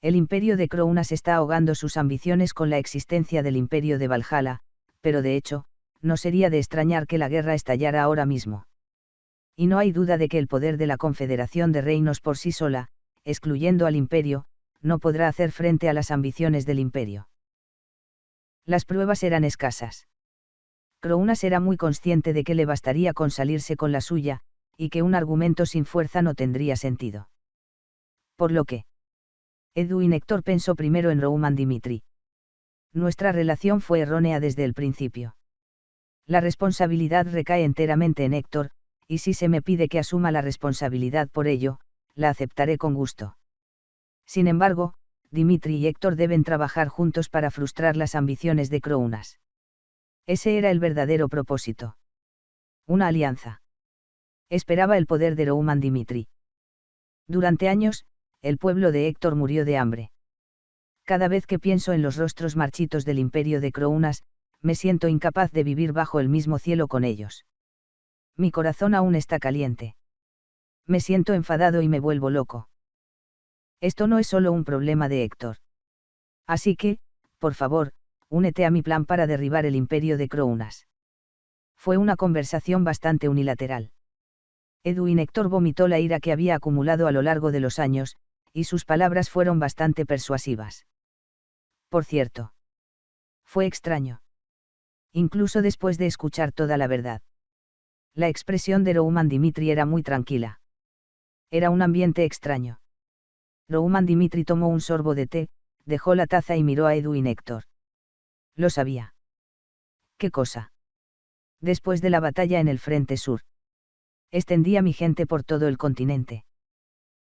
[SPEAKER 1] El imperio de Krounas está ahogando sus ambiciones con la existencia del imperio de Valhalla, pero de hecho, no sería de extrañar que la guerra estallara ahora mismo. Y no hay duda de que el poder de la Confederación de Reinos por sí sola, excluyendo al imperio, no podrá hacer frente a las ambiciones del imperio. Las pruebas eran escasas. Krounas era muy consciente de que le bastaría con salirse con la suya, y que un argumento sin fuerza no tendría sentido. Por lo que Edu y Héctor pensó primero en Rouman Dimitri. Nuestra relación fue errónea desde el principio. La responsabilidad recae enteramente en Héctor, y si se me pide que asuma la responsabilidad por ello, la aceptaré con gusto. Sin embargo, Dimitri y Héctor deben trabajar juntos para frustrar las ambiciones de Krounas. Ese era el verdadero propósito. Una alianza. Esperaba el poder de Rouman Dimitri. Durante años, el pueblo de Héctor murió de hambre. Cada vez que pienso en los rostros marchitos del imperio de Krounas, me siento incapaz de vivir bajo el mismo cielo con ellos. Mi corazón aún está caliente. Me siento enfadado y me vuelvo loco. Esto no es solo un problema de Héctor. Así que, por favor, únete a mi plan para derribar el imperio de Krounas. Fue una conversación bastante unilateral. Edu y Héctor vomitó la ira que había acumulado a lo largo de los años, y sus palabras fueron bastante persuasivas. Por cierto. Fue extraño. Incluso después de escuchar toda la verdad. La expresión de Rouman Dimitri era muy tranquila. Era un ambiente extraño. Rouman Dimitri tomó un sorbo de té, dejó la taza y miró a Edu y Héctor. Lo sabía. ¿Qué cosa? Después de la batalla en el frente sur. Extendí a mi gente por todo el continente.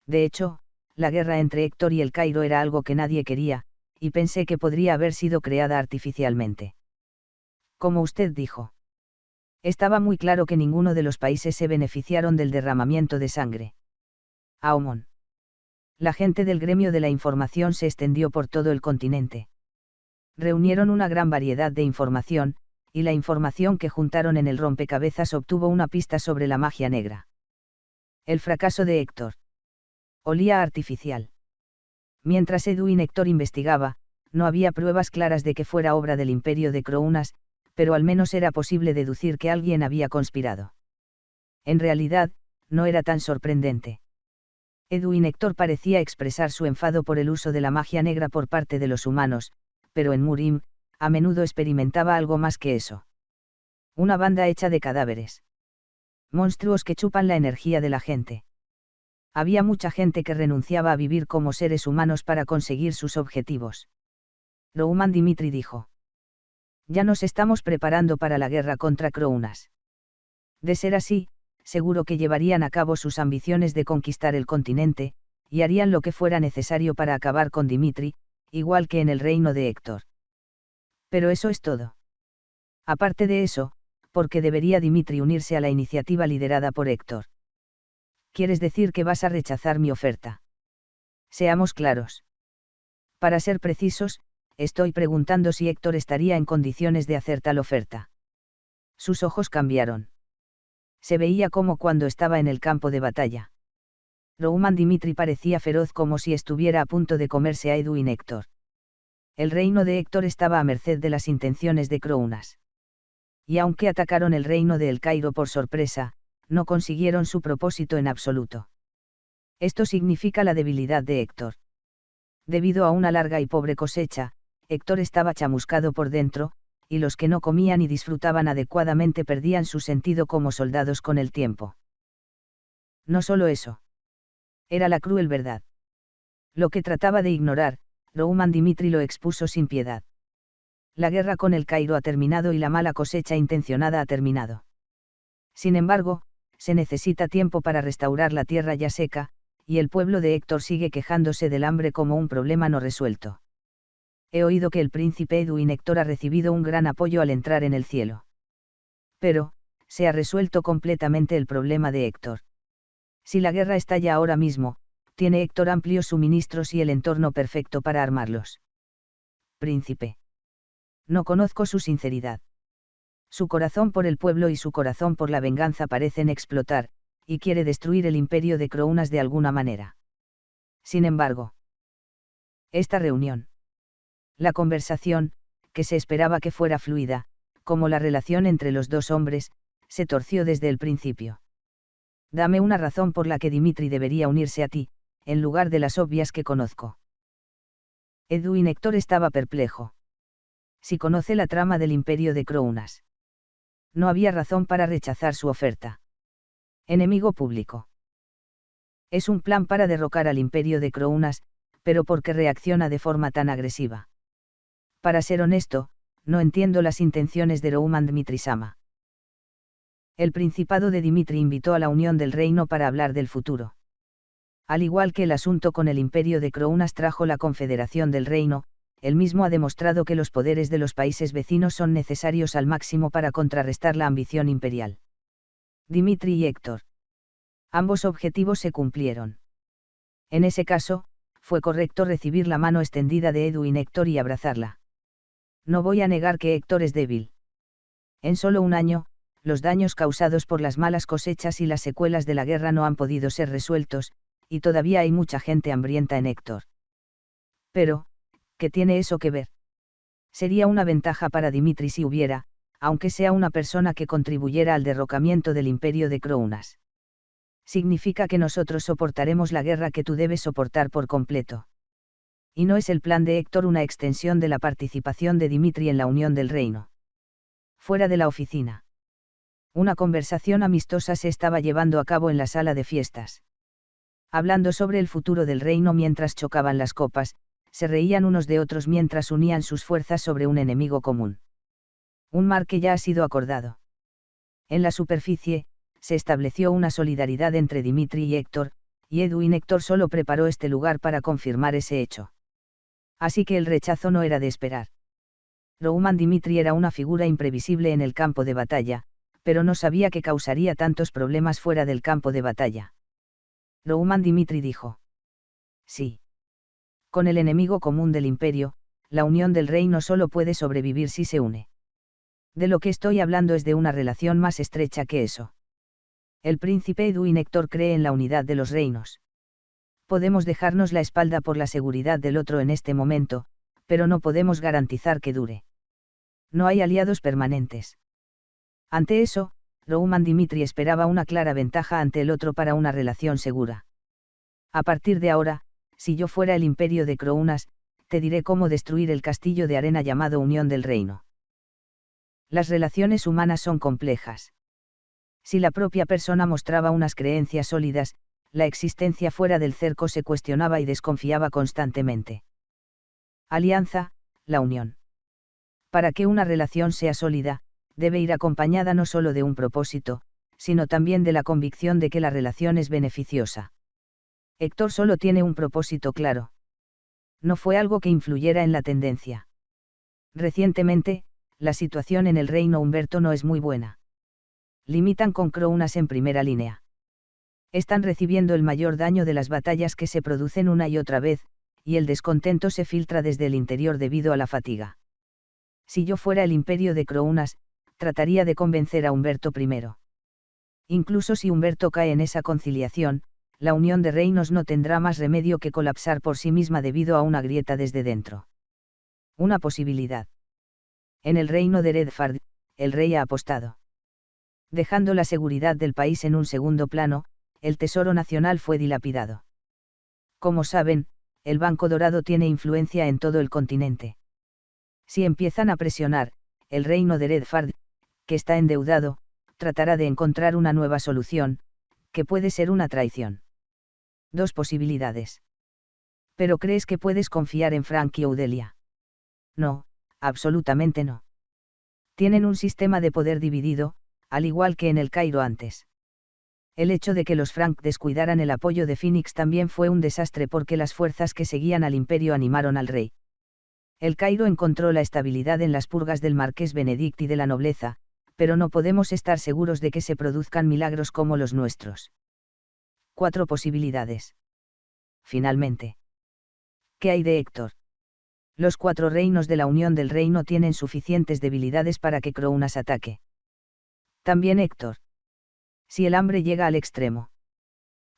[SPEAKER 1] De hecho, la guerra entre Héctor y El Cairo era algo que nadie quería, y pensé que podría haber sido creada artificialmente. Como usted dijo. Estaba muy claro que ninguno de los países se beneficiaron del derramamiento de sangre. Aomón. La gente del gremio de la información se extendió por todo el continente. Reunieron una gran variedad de información, y la información que juntaron en el rompecabezas obtuvo una pista sobre la magia negra. El fracaso de Héctor. Olía artificial. Mientras Edwin Héctor investigaba, no había pruebas claras de que fuera obra del imperio de Crounas, pero al menos era posible deducir que alguien había conspirado. En realidad, no era tan sorprendente. Edwin Héctor parecía expresar su enfado por el uso de la magia negra por parte de los humanos, pero en Murim, a menudo experimentaba algo más que eso. Una banda hecha de cadáveres. Monstruos que chupan la energía de la gente. Había mucha gente que renunciaba a vivir como seres humanos para conseguir sus objetivos. Rouman Dimitri dijo. Ya nos estamos preparando para la guerra contra Crounas. De ser así, seguro que llevarían a cabo sus ambiciones de conquistar el continente, y harían lo que fuera necesario para acabar con Dimitri, igual que en el reino de Héctor. Pero eso es todo. Aparte de eso, ¿por qué debería Dimitri unirse a la iniciativa liderada por Héctor? ¿Quieres decir que vas a rechazar mi oferta? Seamos claros. Para ser precisos, estoy preguntando si Héctor estaría en condiciones de hacer tal oferta. Sus ojos cambiaron. Se veía como cuando estaba en el campo de batalla. Rouman Dimitri parecía feroz como si estuviera a punto de comerse a Edwin Héctor. El reino de Héctor estaba a merced de las intenciones de Crounas. Y aunque atacaron el reino de El Cairo por sorpresa, no consiguieron su propósito en absoluto. Esto significa la debilidad de Héctor. Debido a una larga y pobre cosecha, Héctor estaba chamuscado por dentro, y los que no comían y disfrutaban adecuadamente perdían su sentido como soldados con el tiempo. No solo eso. Era la cruel verdad. Lo que trataba de ignorar, Rouman Dimitri lo expuso sin piedad. La guerra con El Cairo ha terminado y la mala cosecha intencionada ha terminado. Sin embargo, se necesita tiempo para restaurar la tierra ya seca, y el pueblo de Héctor sigue quejándose del hambre como un problema no resuelto. He oído que el príncipe Edwin Héctor ha recibido un gran apoyo al entrar en el cielo. Pero, se ha resuelto completamente el problema de Héctor. Si la guerra estalla ahora mismo, tiene Héctor amplios suministros y el entorno perfecto para armarlos. Príncipe. No conozco su sinceridad. Su corazón por el pueblo y su corazón por la venganza parecen explotar, y quiere destruir el imperio de Crounas de alguna manera. Sin embargo, esta reunión. La conversación, que se esperaba que fuera fluida, como la relación entre los dos hombres, se torció desde el principio. Dame una razón por la que Dimitri debería unirse a ti, en lugar de las obvias que conozco. Edwin Héctor estaba perplejo. Si conoce la trama del imperio de Crounas. No había razón para rechazar su oferta. Enemigo público. Es un plan para derrocar al imperio de Crounas, pero ¿por qué reacciona de forma tan agresiva? Para ser honesto, no entiendo las intenciones de Rouman Dimitri-sama. El principado de Dimitri invitó a la unión del reino para hablar del futuro. Al igual que el asunto con el imperio de Crounas trajo la confederación del reino, él mismo ha demostrado que los poderes de los países vecinos son necesarios al máximo para contrarrestar la ambición imperial. Dimitri y Héctor. Ambos objetivos se cumplieron. En ese caso, fue correcto recibir la mano extendida de Edwin Héctor y abrazarla. No voy a negar que Héctor es débil. En solo un año, los daños causados por las malas cosechas y las secuelas de la guerra no han podido ser resueltos, y todavía hay mucha gente hambrienta en Héctor. Pero, ¿qué tiene eso que ver? Sería una ventaja para Dimitri si hubiera, aunque sea una persona que contribuyera al derrocamiento del imperio de Crounas. Significa que nosotros soportaremos la guerra que tú debes soportar por completo. Y no es el plan de Héctor una extensión de la participación de Dimitri en la unión del reino. Fuera de la oficina. Una conversación amistosa se estaba llevando a cabo en la sala de fiestas. Hablando sobre el futuro del reino mientras chocaban las copas, se reían unos de otros mientras unían sus fuerzas sobre un enemigo común. Un mar que ya ha sido acordado. En la superficie, se estableció una solidaridad entre Dimitri y Héctor, y Edwin Héctor solo preparó este lugar para confirmar ese hecho. Así que el rechazo no era de esperar. Rouman Dimitri era una figura imprevisible en el campo de batalla, pero no sabía que causaría tantos problemas fuera del campo de batalla. Rouman Dimitri dijo. Sí. Con el enemigo común del imperio, la unión del reino solo puede sobrevivir si se une. De lo que estoy hablando es de una relación más estrecha que eso. El príncipe Edwin Héctor cree en la unidad de los reinos. Podemos dejarnos la espalda por la seguridad del otro en este momento, pero no podemos garantizar que dure. No hay aliados permanentes. Ante eso, Rouman Dimitri esperaba una clara ventaja ante el otro para una relación segura. A partir de ahora, si yo fuera el imperio de Crounas, te diré cómo destruir el castillo de arena llamado Unión del Reino. Las relaciones humanas son complejas. Si la propia persona mostraba unas creencias sólidas, la existencia fuera del cerco se cuestionaba y desconfiaba constantemente. Alianza, la unión. Para que una relación sea sólida, debe ir acompañada no solo de un propósito, sino también de la convicción de que la relación es beneficiosa. Héctor solo tiene un propósito claro. No fue algo que influyera en la tendencia. Recientemente, la situación en el reino Humberto no es muy buena. Limitan con Crounas en primera línea. Están recibiendo el mayor daño de las batallas que se producen una y otra vez, y el descontento se filtra desde el interior debido a la fatiga. Si yo fuera el imperio de Crounas, trataría de convencer a Humberto I. Incluso si Humberto cae en esa conciliación, la unión de reinos no tendrá más remedio que colapsar por sí misma debido a una grieta desde dentro. Una posibilidad. En el reino de Redfard, el rey ha apostado. Dejando la seguridad del país en un segundo plano, el tesoro nacional fue dilapidado. Como saben, el Banco Dorado tiene influencia en todo el continente. Si empiezan a presionar, el reino de Redfard, que está endeudado, tratará de encontrar una nueva solución, que puede ser una traición. Dos posibilidades. ¿Pero crees que puedes confiar en Frank y Audelia? No, absolutamente no. Tienen un sistema de poder dividido, al igual que en el Cairo antes. El hecho de que los Frank descuidaran el apoyo de Phoenix también fue un desastre porque las fuerzas que seguían al imperio animaron al rey. El Cairo encontró la estabilidad en las purgas del marqués Benedict y de la nobleza, pero no podemos estar seguros de que se produzcan milagros como los nuestros. 4 posibilidades. Finalmente. ¿Qué hay de Héctor? Los 4 reinos de la Unión del Reino tienen suficientes debilidades para que Crounas ataque. También Héctor. Si el hambre llega al extremo.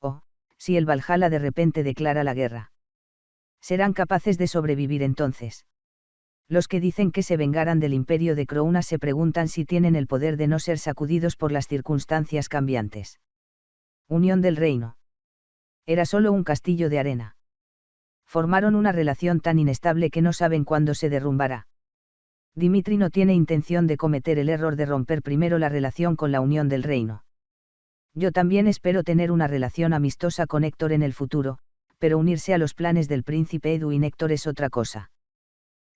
[SPEAKER 1] O, si el Valhalla de repente declara la guerra. ¿Serán capaces de sobrevivir entonces? Los que dicen que se vengarán del imperio de Crounas se preguntan si tienen el poder de no ser sacudidos por las circunstancias cambiantes. Unión del Reino. Era solo un castillo de arena. Formaron una relación tan inestable que no saben cuándo se derrumbará. Dimitri no tiene intención de cometer el error de romper primero la relación con la Unión del Reino. Yo también espero tener una relación amistosa con Héctor en el futuro, pero unirse a los planes del príncipe Edwin Héctor es otra cosa.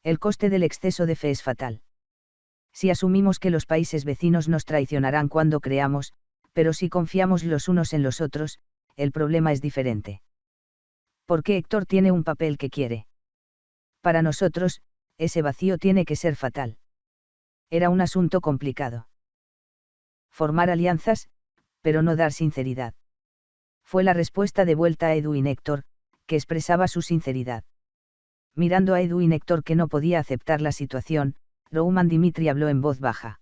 [SPEAKER 1] El coste del exceso de fe es fatal. Si asumimos que los países vecinos nos traicionarán cuando creamos, pero si confiamos los unos en los otros, el problema es diferente. Porque Héctor tiene un papel que quiere. Para nosotros, ese vacío tiene que ser fatal. Era un asunto complicado. Formar alianzas, pero no dar sinceridad. Fue la respuesta de vuelta a Edwin Héctor, que expresaba su sinceridad. Mirando a Edwin Héctor que no podía aceptar la situación, Rouman Dimitri habló en voz baja.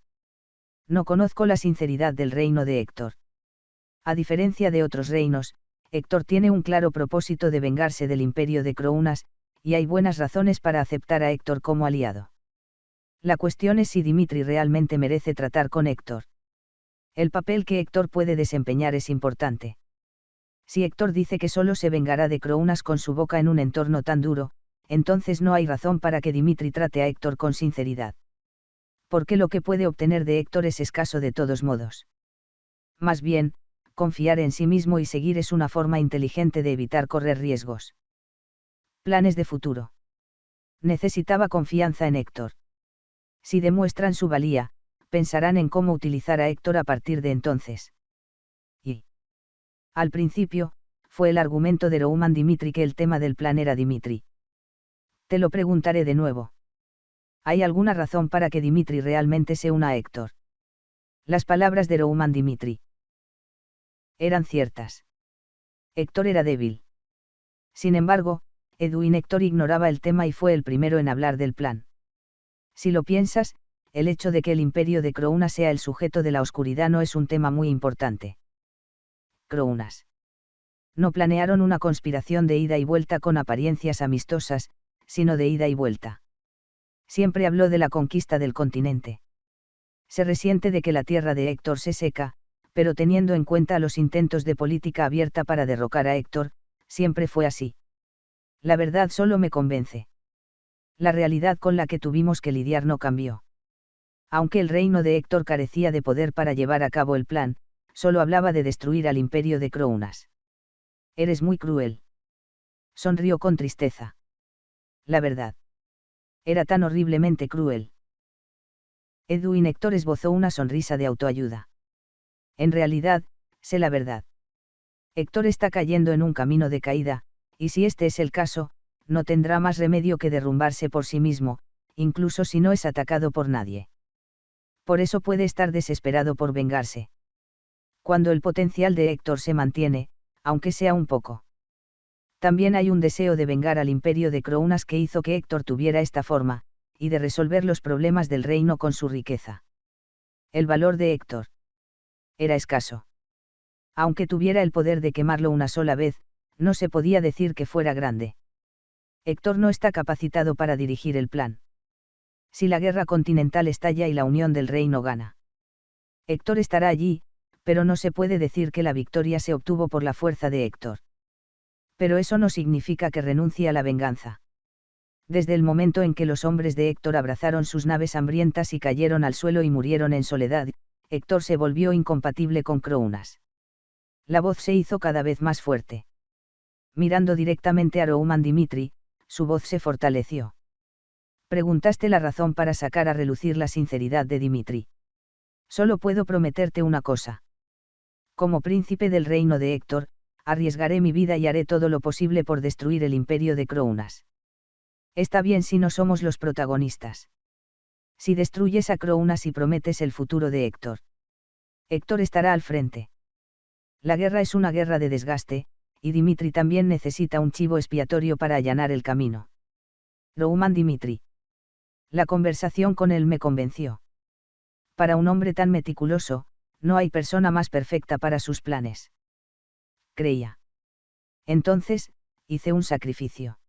[SPEAKER 1] No conozco la sinceridad del reino de Héctor. A diferencia de otros reinos, Héctor tiene un claro propósito de vengarse del imperio de Crounas, y hay buenas razones para aceptar a Héctor como aliado. La cuestión es si Dimitri realmente merece tratar con Héctor. El papel que Héctor puede desempeñar es importante. Si Héctor dice que solo se vengará de Crounas con su boca en un entorno tan duro, entonces no hay razón para que Dimitri trate a Héctor con sinceridad. Porque lo que puede obtener de Héctor es escaso de todos modos. Más bien, confiar en sí mismo y seguir es una forma inteligente de evitar correr riesgos. Planes de futuro. Necesitaba confianza en Héctor. Si demuestran su valía, pensarán en cómo utilizar a Héctor a partir de entonces. Y, al principio, fue el argumento de Rouman Dimitri que el tema del plan era Dimitri. Te lo preguntaré de nuevo. ¿Hay alguna razón para que Dimitri realmente se una a Héctor? Las palabras de Rouman Dimitri eran ciertas. Héctor era débil. Sin embargo, Edwin Héctor ignoraba el tema y fue el primero en hablar del plan. Si lo piensas, el hecho de que el imperio de Crounas sea el sujeto de la oscuridad no es un tema muy importante. Crounas. No planearon una conspiración de ida y vuelta con apariencias amistosas, sino de ida y vuelta. Siempre habló de la conquista del continente. Se resiente de que la tierra de Héctor se seca, pero teniendo en cuenta los intentos de política abierta para derrocar a Héctor, siempre fue así. La verdad solo me convence. La realidad con la que tuvimos que lidiar no cambió. Aunque el reino de Héctor carecía de poder para llevar a cabo el plan, solo hablaba de destruir al imperio de Crounas. Eres muy cruel. Sonrió con tristeza. La verdad. Era tan horriblemente cruel. Edwin Héctor esbozó una sonrisa de autoayuda. En realidad, sé la verdad. Héctor está cayendo en un camino de caída, y si este es el caso, no tendrá más remedio que derrumbarse por sí mismo, incluso si no es atacado por nadie. Por eso puede estar desesperado por vengarse. Cuando el potencial de Héctor se mantiene, aunque sea un poco. También hay un deseo de vengar al imperio de Crounas que hizo que Héctor tuviera esta forma, y de resolver los problemas del reino con su riqueza. El valor de Héctor era escaso. Aunque tuviera el poder de quemarlo una sola vez, no se podía decir que fuera grande. Héctor no está capacitado para dirigir el plan. Si la guerra continental estalla y la unión del reino gana, Héctor estará allí, pero no se puede decir que la victoria se obtuvo por la fuerza de Héctor. Pero eso no significa que renuncie a la venganza. Desde el momento en que los hombres de Héctor abrazaron sus naves hambrientas y cayeron al suelo y murieron en soledad, Héctor se volvió incompatible con Crounas. La voz se hizo cada vez más fuerte. Mirando directamente a Rouman Dimitri, su voz se fortaleció. Preguntaste la razón para sacar a relucir la sinceridad de Dimitri. Solo puedo prometerte una cosa. Como príncipe del reino de Héctor, arriesgaré mi vida y haré todo lo posible por destruir el imperio de Crounas. Está bien si no somos los protagonistas. Si destruyes a Crounas y prometes el futuro de Héctor, Héctor estará al frente. La guerra es una guerra de desgaste, y Dimitri también necesita un chivo expiatorio para allanar el camino. Rouman Dimitri. La conversación con él me convenció. Para un hombre tan meticuloso, no hay persona más perfecta para sus planes. Creía. Entonces, hice un sacrificio.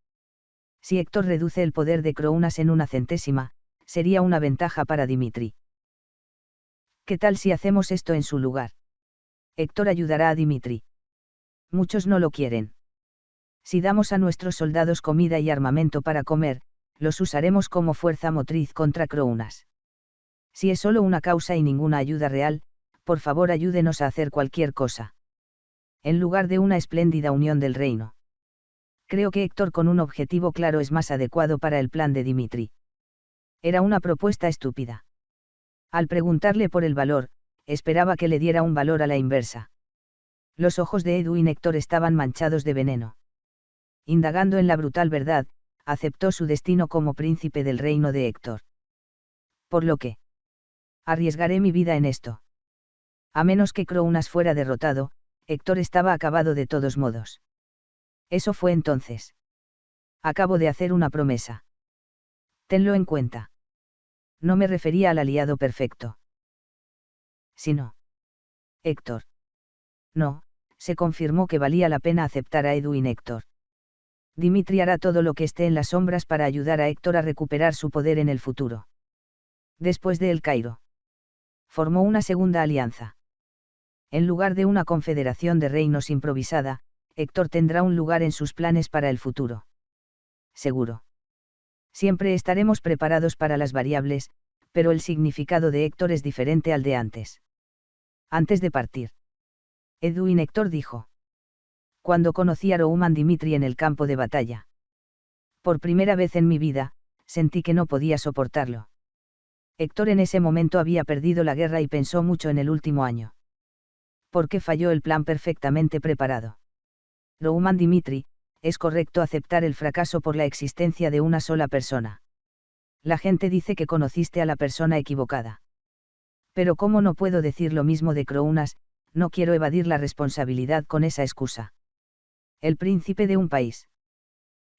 [SPEAKER 1] Si Héctor reduce el poder de Crounas en una centésima, sería una ventaja para Dimitri. ¿Qué tal si hacemos esto en su lugar? Héctor ayudará a Dimitri. Muchos no lo quieren. Si damos a nuestros soldados comida y armamento para comer, los usaremos como fuerza motriz contra Crounas. Si es solo una causa y ninguna ayuda real, por favor ayúdenos a hacer cualquier cosa. En lugar de una espléndida unión del reino. Creo que Héctor con un objetivo claro es más adecuado para el plan de Dimitri. Era una propuesta estúpida. Al preguntarle por el valor, esperaba que le diera un valor a la inversa. Los ojos de Edwin Héctor estaban manchados de veneno. Indagando en la brutal verdad, aceptó su destino como príncipe del reino de Héctor. Por lo que arriesgaré mi vida en esto. A menos que Crounas fuera derrotado, Héctor estaba acabado de todos modos. Eso fue entonces. Acabo de hacer una promesa. Tenlo en cuenta. No me refería al aliado perfecto. Sino. Héctor. No, se confirmó que valía la pena aceptar a Edwin Héctor. Dimitri hará todo lo que esté en las sombras para ayudar a Héctor a recuperar su poder en el futuro. Después de El Cairo. Formó una segunda alianza. En lugar de una confederación de reinos improvisada, Héctor tendrá un lugar en sus planes para el futuro. Seguro. Siempre estaremos preparados para las variables, pero el significado de Héctor es diferente al de antes. Antes de partir. Edwin Héctor dijo. Cuando conocí a Rouman Dimitri en el campo de batalla. Por primera vez en mi vida, sentí que no podía soportarlo. Héctor en ese momento había perdido la guerra y pensó mucho en el último año. ¿Por qué falló el plan perfectamente preparado? Rouman Dimitri, es correcto aceptar el fracaso por la existencia de una sola persona. La gente dice que conociste a la persona equivocada. Pero ¿cómo no puedo decir lo mismo de Crounas? No quiero evadir la responsabilidad con esa excusa. El príncipe de un país.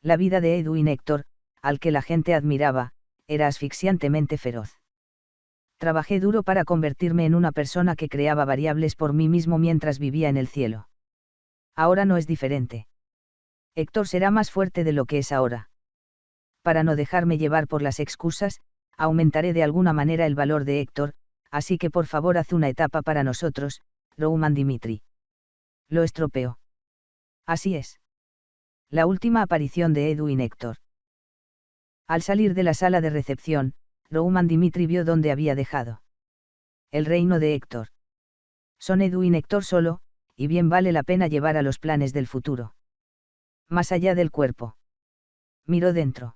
[SPEAKER 1] La vida de Edwin Hector, al que la gente admiraba, era asfixiantemente feroz. Trabajé duro para convertirme en una persona que creaba variables por mí mismo mientras vivía en el cielo. Ahora no es diferente. Héctor será más fuerte de lo que es ahora. Para no dejarme llevar por las excusas, aumentaré de alguna manera el valor de Héctor, así que por favor haz una etapa para nosotros, Rouman Dimitri. Lo estropeó. Así es. La última aparición de Edwin Hector. Al salir de la sala de recepción, Rouman Dimitri vio dónde había dejado. El reino de Héctor. Son Edwin Hector solo, y bien vale la pena llevar a los planes del futuro. Más allá del cuerpo. Miró dentro.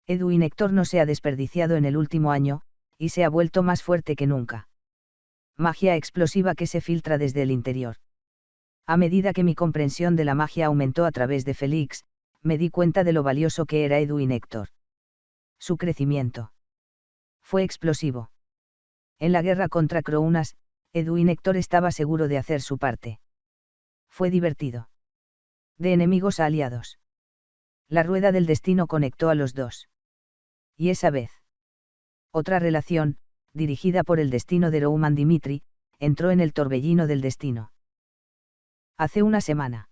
[SPEAKER 1] Edwin Hector no se ha desperdiciado en el último año, y se ha vuelto más fuerte que nunca. Magia explosiva que se filtra desde el interior. A medida que mi comprensión de la magia aumentó a través de Félix, me di cuenta de lo valioso que era Edwin Hector. Su crecimiento fue explosivo. En la guerra contra Crounas, Edwin Hector estaba seguro de hacer su parte. Fue divertido. De enemigos a aliados. La rueda del destino conectó a los dos. Y esa vez. Otra relación, dirigida por el destino de Rouman Dimitri, entró en el torbellino del destino. Hace una semana.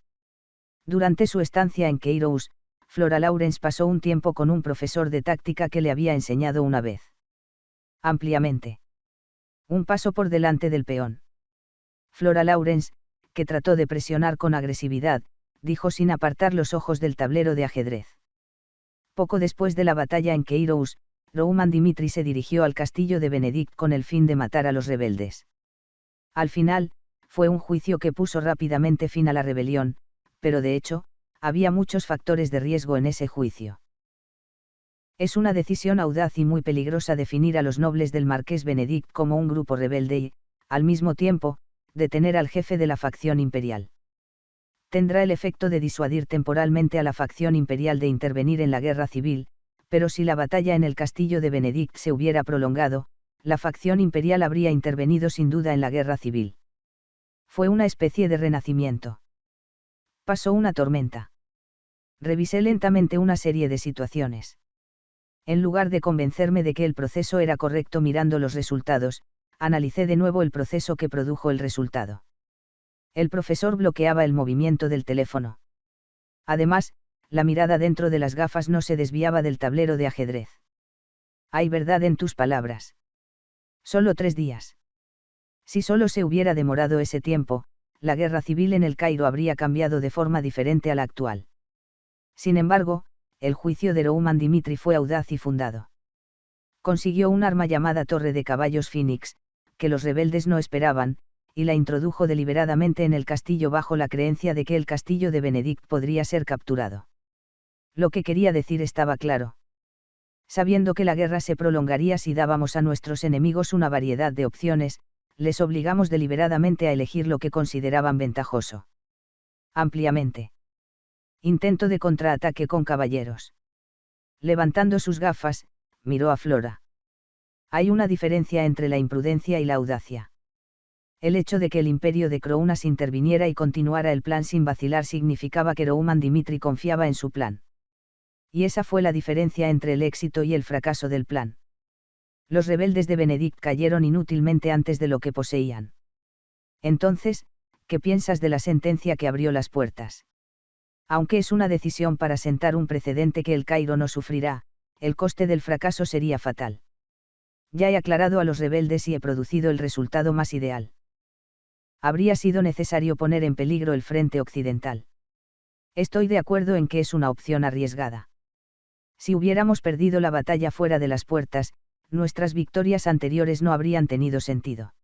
[SPEAKER 1] Durante su estancia en Kairos, Flora Lawrence pasó un tiempo con un profesor de táctica que le había enseñado una vez. Ampliamente. Un paso por delante del peón. Flora Lawrence, que trató de presionar con agresividad, dijo sin apartar los ojos del tablero de ajedrez. Poco después de la batalla en Kairos, Rouman Dimitri se dirigió al castillo de Benedict con el fin de matar a los rebeldes. Al final, fue un juicio que puso rápidamente fin a la rebelión, pero de hecho, había muchos factores de riesgo en ese juicio. Es una decisión audaz y muy peligrosa definir a los nobles del Marqués Benedict como un grupo rebelde y, al mismo tiempo, detener al jefe de la facción imperial. Tendrá el efecto de disuadir temporalmente a la facción imperial de intervenir en la guerra civil, pero si la batalla en el castillo de Benedict se hubiera prolongado, la facción imperial habría intervenido sin duda en la guerra civil. Fue una especie de renacimiento. Pasó una tormenta. Revisé lentamente una serie de situaciones. En lugar de convencerme de que el proceso era correcto mirando los resultados, analicé de nuevo el proceso que produjo el resultado. El profesor bloqueaba el movimiento del teléfono. Además, la mirada dentro de las gafas no se desviaba del tablero de ajedrez. Hay verdad en tus palabras. Solo 3 días. Si solo se hubiera demorado ese tiempo, la guerra civil en el Cairo habría cambiado de forma diferente a la actual. Sin embargo, el juicio de Rouman Dimitri fue audaz y fundado. Consiguió un arma llamada Torre de Caballos Phoenix, que los rebeldes no esperaban, y la introdujo deliberadamente en el castillo bajo la creencia de que el castillo de Benedict podría ser capturado. Lo que quería decir estaba claro. Sabiendo que la guerra se prolongaría si dábamos a nuestros enemigos una variedad de opciones, les obligamos deliberadamente a elegir lo que consideraban ventajoso. Ampliamente. Intento de contraataque con caballeros. Levantando sus gafas, miró a Flora. Hay una diferencia entre la imprudencia y la audacia. El hecho de que el imperio de Crounas interviniera y continuara el plan sin vacilar significaba que Rouman Dimitri confiaba en su plan. Y esa fue la diferencia entre el éxito y el fracaso del plan. Los rebeldes de Benedict cayeron inútilmente antes de lo que poseían. Entonces, ¿qué piensas de la sentencia que abrió las puertas? Aunque es una decisión para sentar un precedente que el Cairo no sufrirá, el coste del fracaso sería fatal. Ya he aclarado a los rebeldes y he producido el resultado más ideal. Habría sido necesario poner en peligro el frente occidental. Estoy de acuerdo en que es una opción arriesgada. Si hubiéramos perdido la batalla fuera de las puertas, nuestras victorias anteriores no habrían tenido sentido.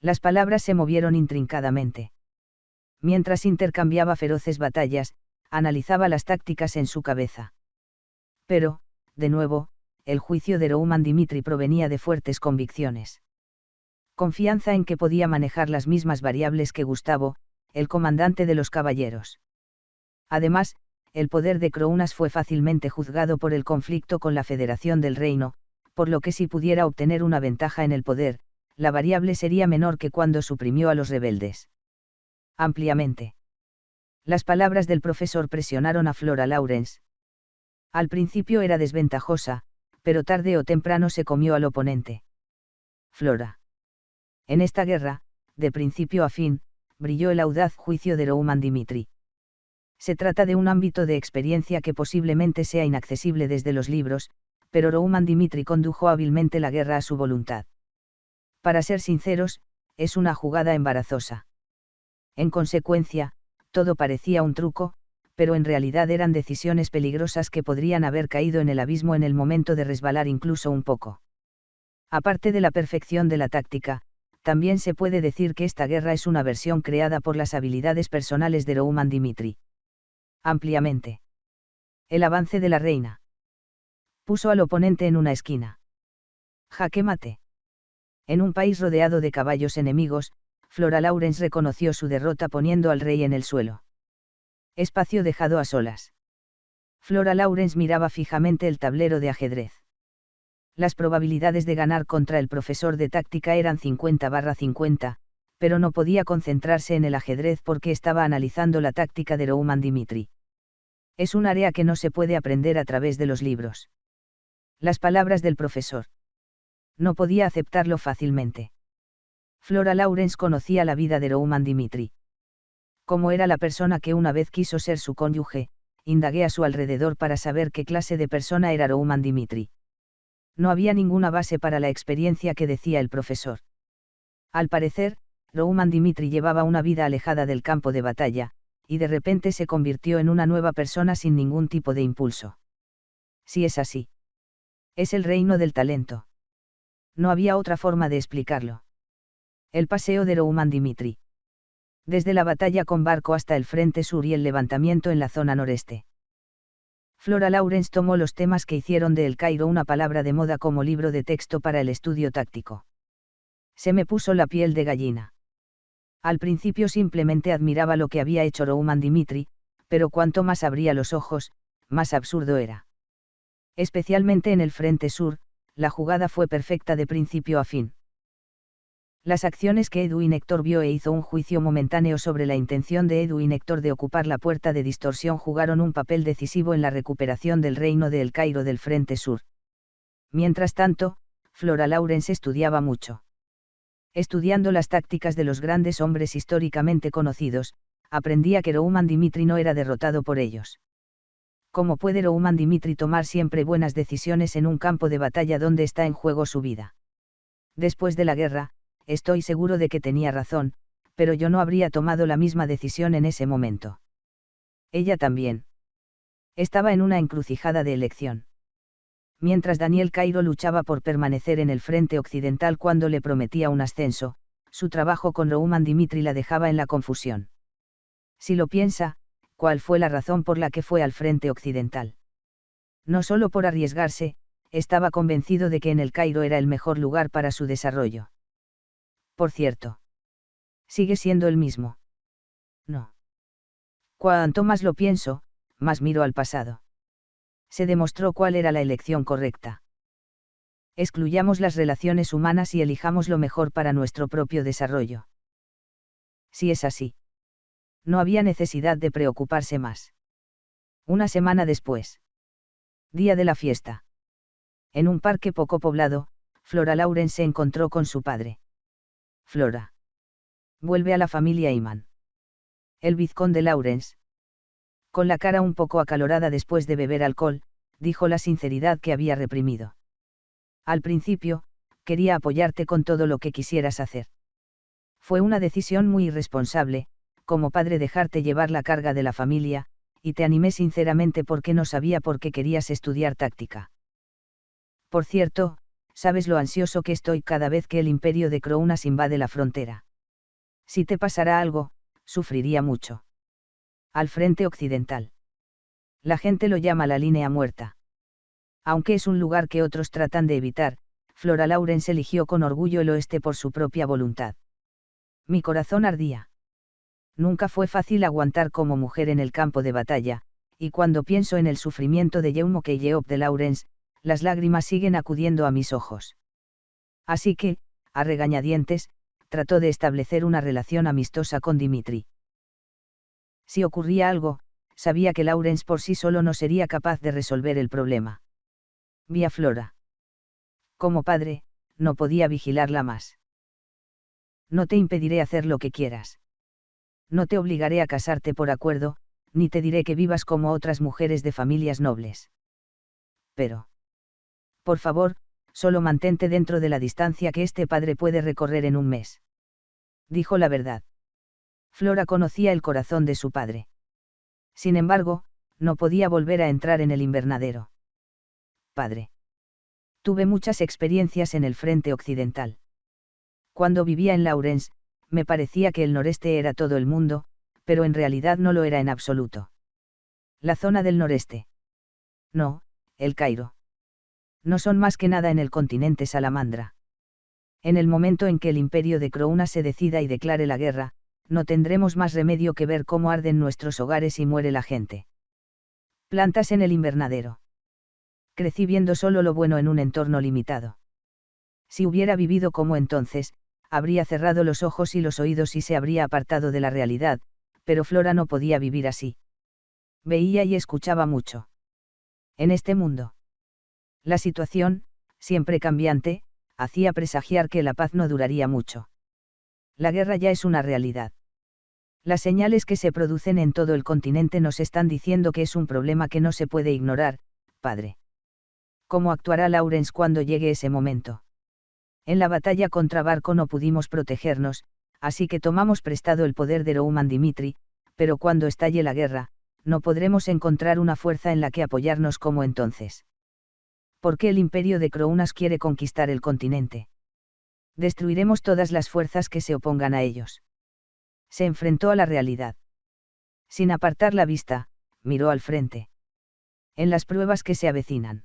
[SPEAKER 1] Las palabras se movieron intrincadamente. Mientras intercambiaba feroces batallas, analizaba las tácticas en su cabeza. Pero, de nuevo, el juicio de Rouman Dimitri provenía de fuertes convicciones. Confianza en que podía manejar las mismas variables que Gustavo, el comandante de los caballeros. Además, el poder de Crounas fue fácilmente juzgado por el conflicto con la Federación del Reino, por lo que si pudiera obtener una ventaja en el poder, la variable sería menor que cuando suprimió a los rebeldes. Ampliamente. Las palabras del profesor presionaron a Flora Lawrence. Al principio era desventajosa, pero tarde o temprano se comió al oponente. Flora. En esta guerra, de principio a fin, brilló el audaz juicio de Rouman Dimitri. Se trata de un ámbito de experiencia que posiblemente sea inaccesible desde los libros, pero Rouman Dimitri condujo hábilmente la guerra a su voluntad. Para ser sinceros, es una jugada embarazosa. En consecuencia, todo parecía un truco, pero en realidad eran decisiones peligrosas que podrían haber caído en el abismo en el momento de resbalar incluso un poco. Aparte de la perfección de la táctica, también se puede decir que esta guerra es una versión creada por las habilidades personales de Rouman Dimitri. Ampliamente. El avance de la reina. Puso al oponente en una esquina. Jaque mate. En un país rodeado de caballos enemigos, Flora Lawrence reconoció su derrota poniendo al rey en el suelo. Espacio dejado a solas. Flora Lawrence miraba fijamente el tablero de ajedrez. Las probabilidades de ganar contra el profesor de táctica eran 50/50, pero no podía concentrarse en el ajedrez porque estaba analizando la táctica de Rouman Dimitri. Es un área que no se puede aprender a través de los libros. Las palabras del profesor. No podía aceptarlo fácilmente. Flora Lawrence conocía la vida de Rouman Dimitri. Como era la persona que una vez quiso ser su cónyuge, indagué a su alrededor para saber qué clase de persona era Rouman Dimitri. No había ninguna base para la experiencia que decía el profesor. Al parecer, Rouman Dimitri llevaba una vida alejada del campo de batalla, y de repente se convirtió en una nueva persona sin ningún tipo de impulso. Si es así. Es el reino del talento. No había otra forma de explicarlo. El paseo de Rouman Dimitri. Desde la batalla con Barco hasta el frente sur y el levantamiento en la zona noreste. Flora Lawrence tomó los temas que hicieron de El Cairo una palabra de moda como libro de texto para el estudio táctico. Se me puso la piel de gallina. Al principio simplemente admiraba lo que había hecho Rouman Dimitri, pero cuanto más abría los ojos, más absurdo era. Especialmente en el frente sur, la jugada fue perfecta de principio a fin. Las acciones que Edwin Hector vio e hizo un juicio momentáneo sobre la intención de Edwin Hector de ocupar la puerta de distorsión jugaron un papel decisivo en la recuperación del reino de El Cairo del frente sur. Mientras tanto, Flora Lawrence estudiaba mucho. Estudiando las tácticas de los grandes hombres históricamente conocidos, aprendía que Rouman Dimitri no era derrotado por ellos. ¿Cómo puede Rouman Dimitri tomar siempre buenas decisiones en un campo de batalla donde está en juego su vida? Después de la guerra, estoy seguro de que tenía razón, pero yo no habría tomado la misma decisión en ese momento. Ella también. Estaba en una encrucijada de elección. Mientras Daniel Cairo luchaba por permanecer en el frente occidental cuando le prometía un ascenso, su trabajo con Rouman Dimitri la dejaba en la confusión. Si lo piensa, ¿cuál fue la razón por la que fue al frente occidental? No solo por arriesgarse, estaba convencido de que en el Cairo era el mejor lugar para su desarrollo. Por cierto. ¿Sigue siendo el mismo? No. Cuanto más lo pienso, más miro al pasado. Se demostró cuál era la elección correcta. Excluyamos las relaciones humanas y elijamos lo mejor para nuestro propio desarrollo. Si es así. No había necesidad de preocuparse más. Una semana después. Día de la fiesta. En un parque poco poblado, Flora Lawrence se encontró con su padre. Flora. Vuelve a la familia Iman. El vizconde Lawrence. Con la cara un poco acalorada después de beber alcohol, dijo la sinceridad que había reprimido. Al principio, quería apoyarte con todo lo que quisieras hacer. Fue una decisión muy irresponsable, como padre dejarte llevar la carga de la familia, y te animé sinceramente porque no sabía por qué querías estudiar táctica. Por cierto, sabes lo ansioso que estoy cada vez que el imperio de Crounas invade la frontera. Si te pasara algo, sufriría mucho. Al frente occidental. La gente lo llama la línea muerta. Aunque es un lugar que otros tratan de evitar, Flora Lawrence eligió con orgullo el oeste por su propia voluntad. Mi corazón ardía. Nunca fue fácil aguantar como mujer en el campo de batalla, y cuando pienso en el sufrimiento de Jaume y Geoff de Lawrence, las lágrimas siguen acudiendo a mis ojos. Así que, a regañadientes, trató de establecer una relación amistosa con Dimitri. Si ocurría algo, sabía que Lawrence por sí solo no sería capaz de resolver el problema. Vi a Flora. Como padre, no podía vigilarla más. No te impediré hacer lo que quieras. No te obligaré a casarte por acuerdo, ni te diré que vivas como otras mujeres de familias nobles. Pero, por favor, solo mantente dentro de la distancia que este padre puede recorrer en un mes. Dijo la verdad. Flora conocía el corazón de su padre. Sin embargo, no podía volver a entrar en el invernadero. Padre. Tuve muchas experiencias en el frente occidental. Cuando vivía en Lawrence, me parecía que el noreste era todo el mundo, pero en realidad no lo era en absoluto. La zona del noreste. No, el Cairo. No son más que nada en el continente Salamandra. En el momento en que el imperio de Crouna se decida y declare la guerra, no tendremos más remedio que ver cómo arden nuestros hogares y muere la gente. Plantas en el invernadero. Crecí viendo solo lo bueno en un entorno limitado. Si hubiera vivido como entonces, habría cerrado los ojos y los oídos y se habría apartado de la realidad, pero Flora no podía vivir así. Veía y escuchaba mucho. En este mundo. La situación, siempre cambiante, hacía presagiar que la paz no duraría mucho. La guerra ya es una realidad. Las señales que se producen en todo el continente nos están diciendo que es un problema que no se puede ignorar, padre. ¿Cómo actuará Lawrence cuando llegue ese momento? En la batalla contra Barco no pudimos protegernos, así que tomamos prestado el poder de Rouman Dimitri, pero cuando estalle la guerra, no podremos encontrar una fuerza en la que apoyarnos como entonces. ¿Por qué el imperio de Crounas quiere conquistar el continente? Destruiremos todas las fuerzas que se opongan a ellos. Se enfrentó a la realidad. Sin apartar la vista, miró al frente. En las pruebas que se avecinan.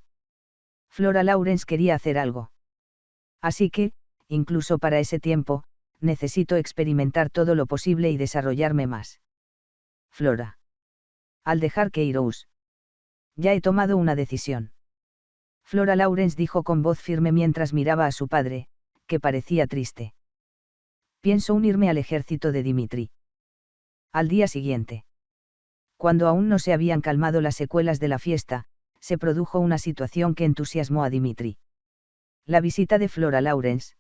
[SPEAKER 1] Flora Lawrence quería hacer algo. Así que, incluso para ese tiempo, necesito experimentar todo lo posible y desarrollarme más. Flora. Al dejar Kairos. Ya he tomado una decisión. Flora Lawrence dijo con voz firme mientras miraba a su padre, que parecía triste. Pienso unirme al ejército de Dimitri. Al día siguiente. Cuando aún no se habían calmado las secuelas de la fiesta, se produjo una situación que entusiasmó a Dimitri. La visita de Flora Lawrence.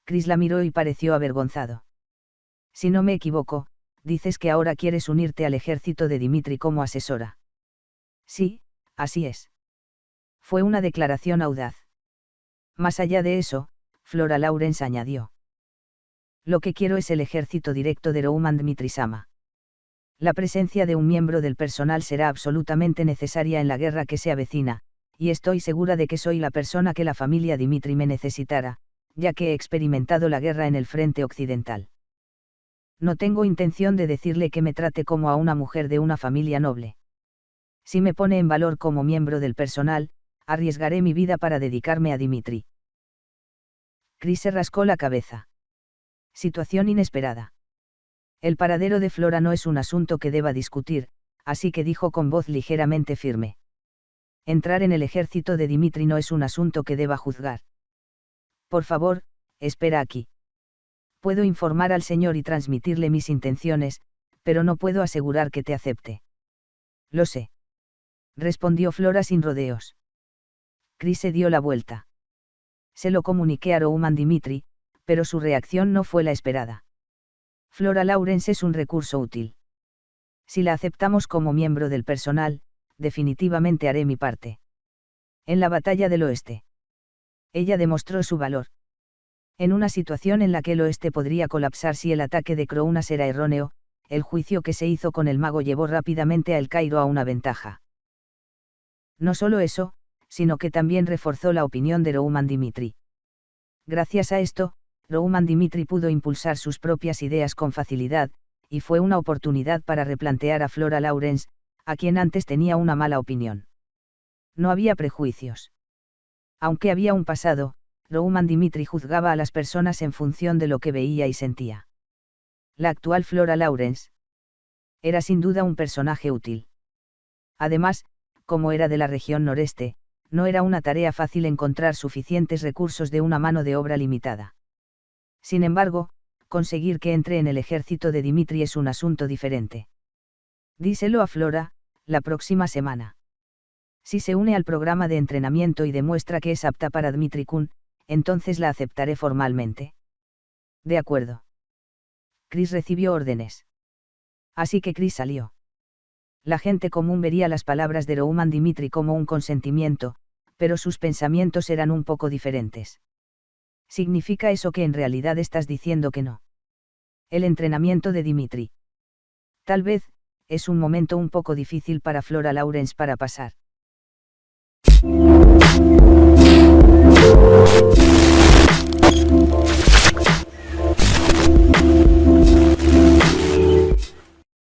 [SPEAKER 1] Chris la miró y pareció avergonzado. Si no me equivoco, dices que ahora quieres unirte al ejército de Dimitri como asesora. Sí, así es. Fue una declaración audaz. Más allá de eso, Flora Lawrence añadió. Lo que quiero es el ejército directo de Rouman Dmitri-sama. La presencia de un miembro del personal será absolutamente necesaria en la guerra que se avecina, y estoy segura de que soy la persona que la familia Dimitri me necesitara, ya que he experimentado la guerra en el frente occidental. No tengo intención de decirle que me trate como a una mujer de una familia noble. Si me pone en valor como miembro del personal, arriesgaré mi vida para dedicarme a Dimitri. Chris se rascó la cabeza. Situación inesperada. El paradero de Flora no es un asunto que deba discutir, así que dijo con voz ligeramente firme. Entrar en el ejército de Dimitri no es un asunto que deba juzgar. Por favor, espera aquí. Puedo informar al señor y transmitirle mis intenciones, pero no puedo asegurar que te acepte. Lo sé. Respondió Flora sin rodeos. Chris se dio la vuelta. Se lo comuniqué a Rouman Dimitri, pero su reacción no fue la esperada. Flora Lawrence es un recurso útil. Si la aceptamos como miembro del personal, definitivamente haré mi parte. En la batalla del oeste. Ella demostró su valor. En una situación en la que el oeste podría colapsar si el ataque de Crounas era erróneo, el juicio que se hizo con el mago llevó rápidamente a El Cairo a una ventaja. No solo eso, sino que también reforzó la opinión de Rouman Dimitri. Gracias a esto, Rouman Dimitri pudo impulsar sus propias ideas con facilidad, y fue una oportunidad para replantear a Flora Lawrence, a quien antes tenía una mala opinión. No había prejuicios. Aunque había un pasado, Rouman Dimitri juzgaba a las personas en función de lo que veía y sentía. La actual Flora Lawrence era sin duda un personaje útil. Además, como era de la región noreste, no era una tarea fácil encontrar suficientes recursos de una mano de obra limitada. Sin embargo, conseguir que entre en el ejército de Dimitri es un asunto diferente. Díselo a Flora, la próxima semana. Si se une al programa de entrenamiento y demuestra que es apta para Dmitri-kun, entonces la aceptaré formalmente. De acuerdo. Chris recibió órdenes. Así que Chris salió. La gente común vería las palabras de Rouman Dimitri como un consentimiento, pero sus pensamientos eran un poco diferentes. ¿Significa eso que en realidad estás diciendo que no? El entrenamiento de Dimitri. Tal vez, es un momento un poco difícil para Flora Lawrence para pasar.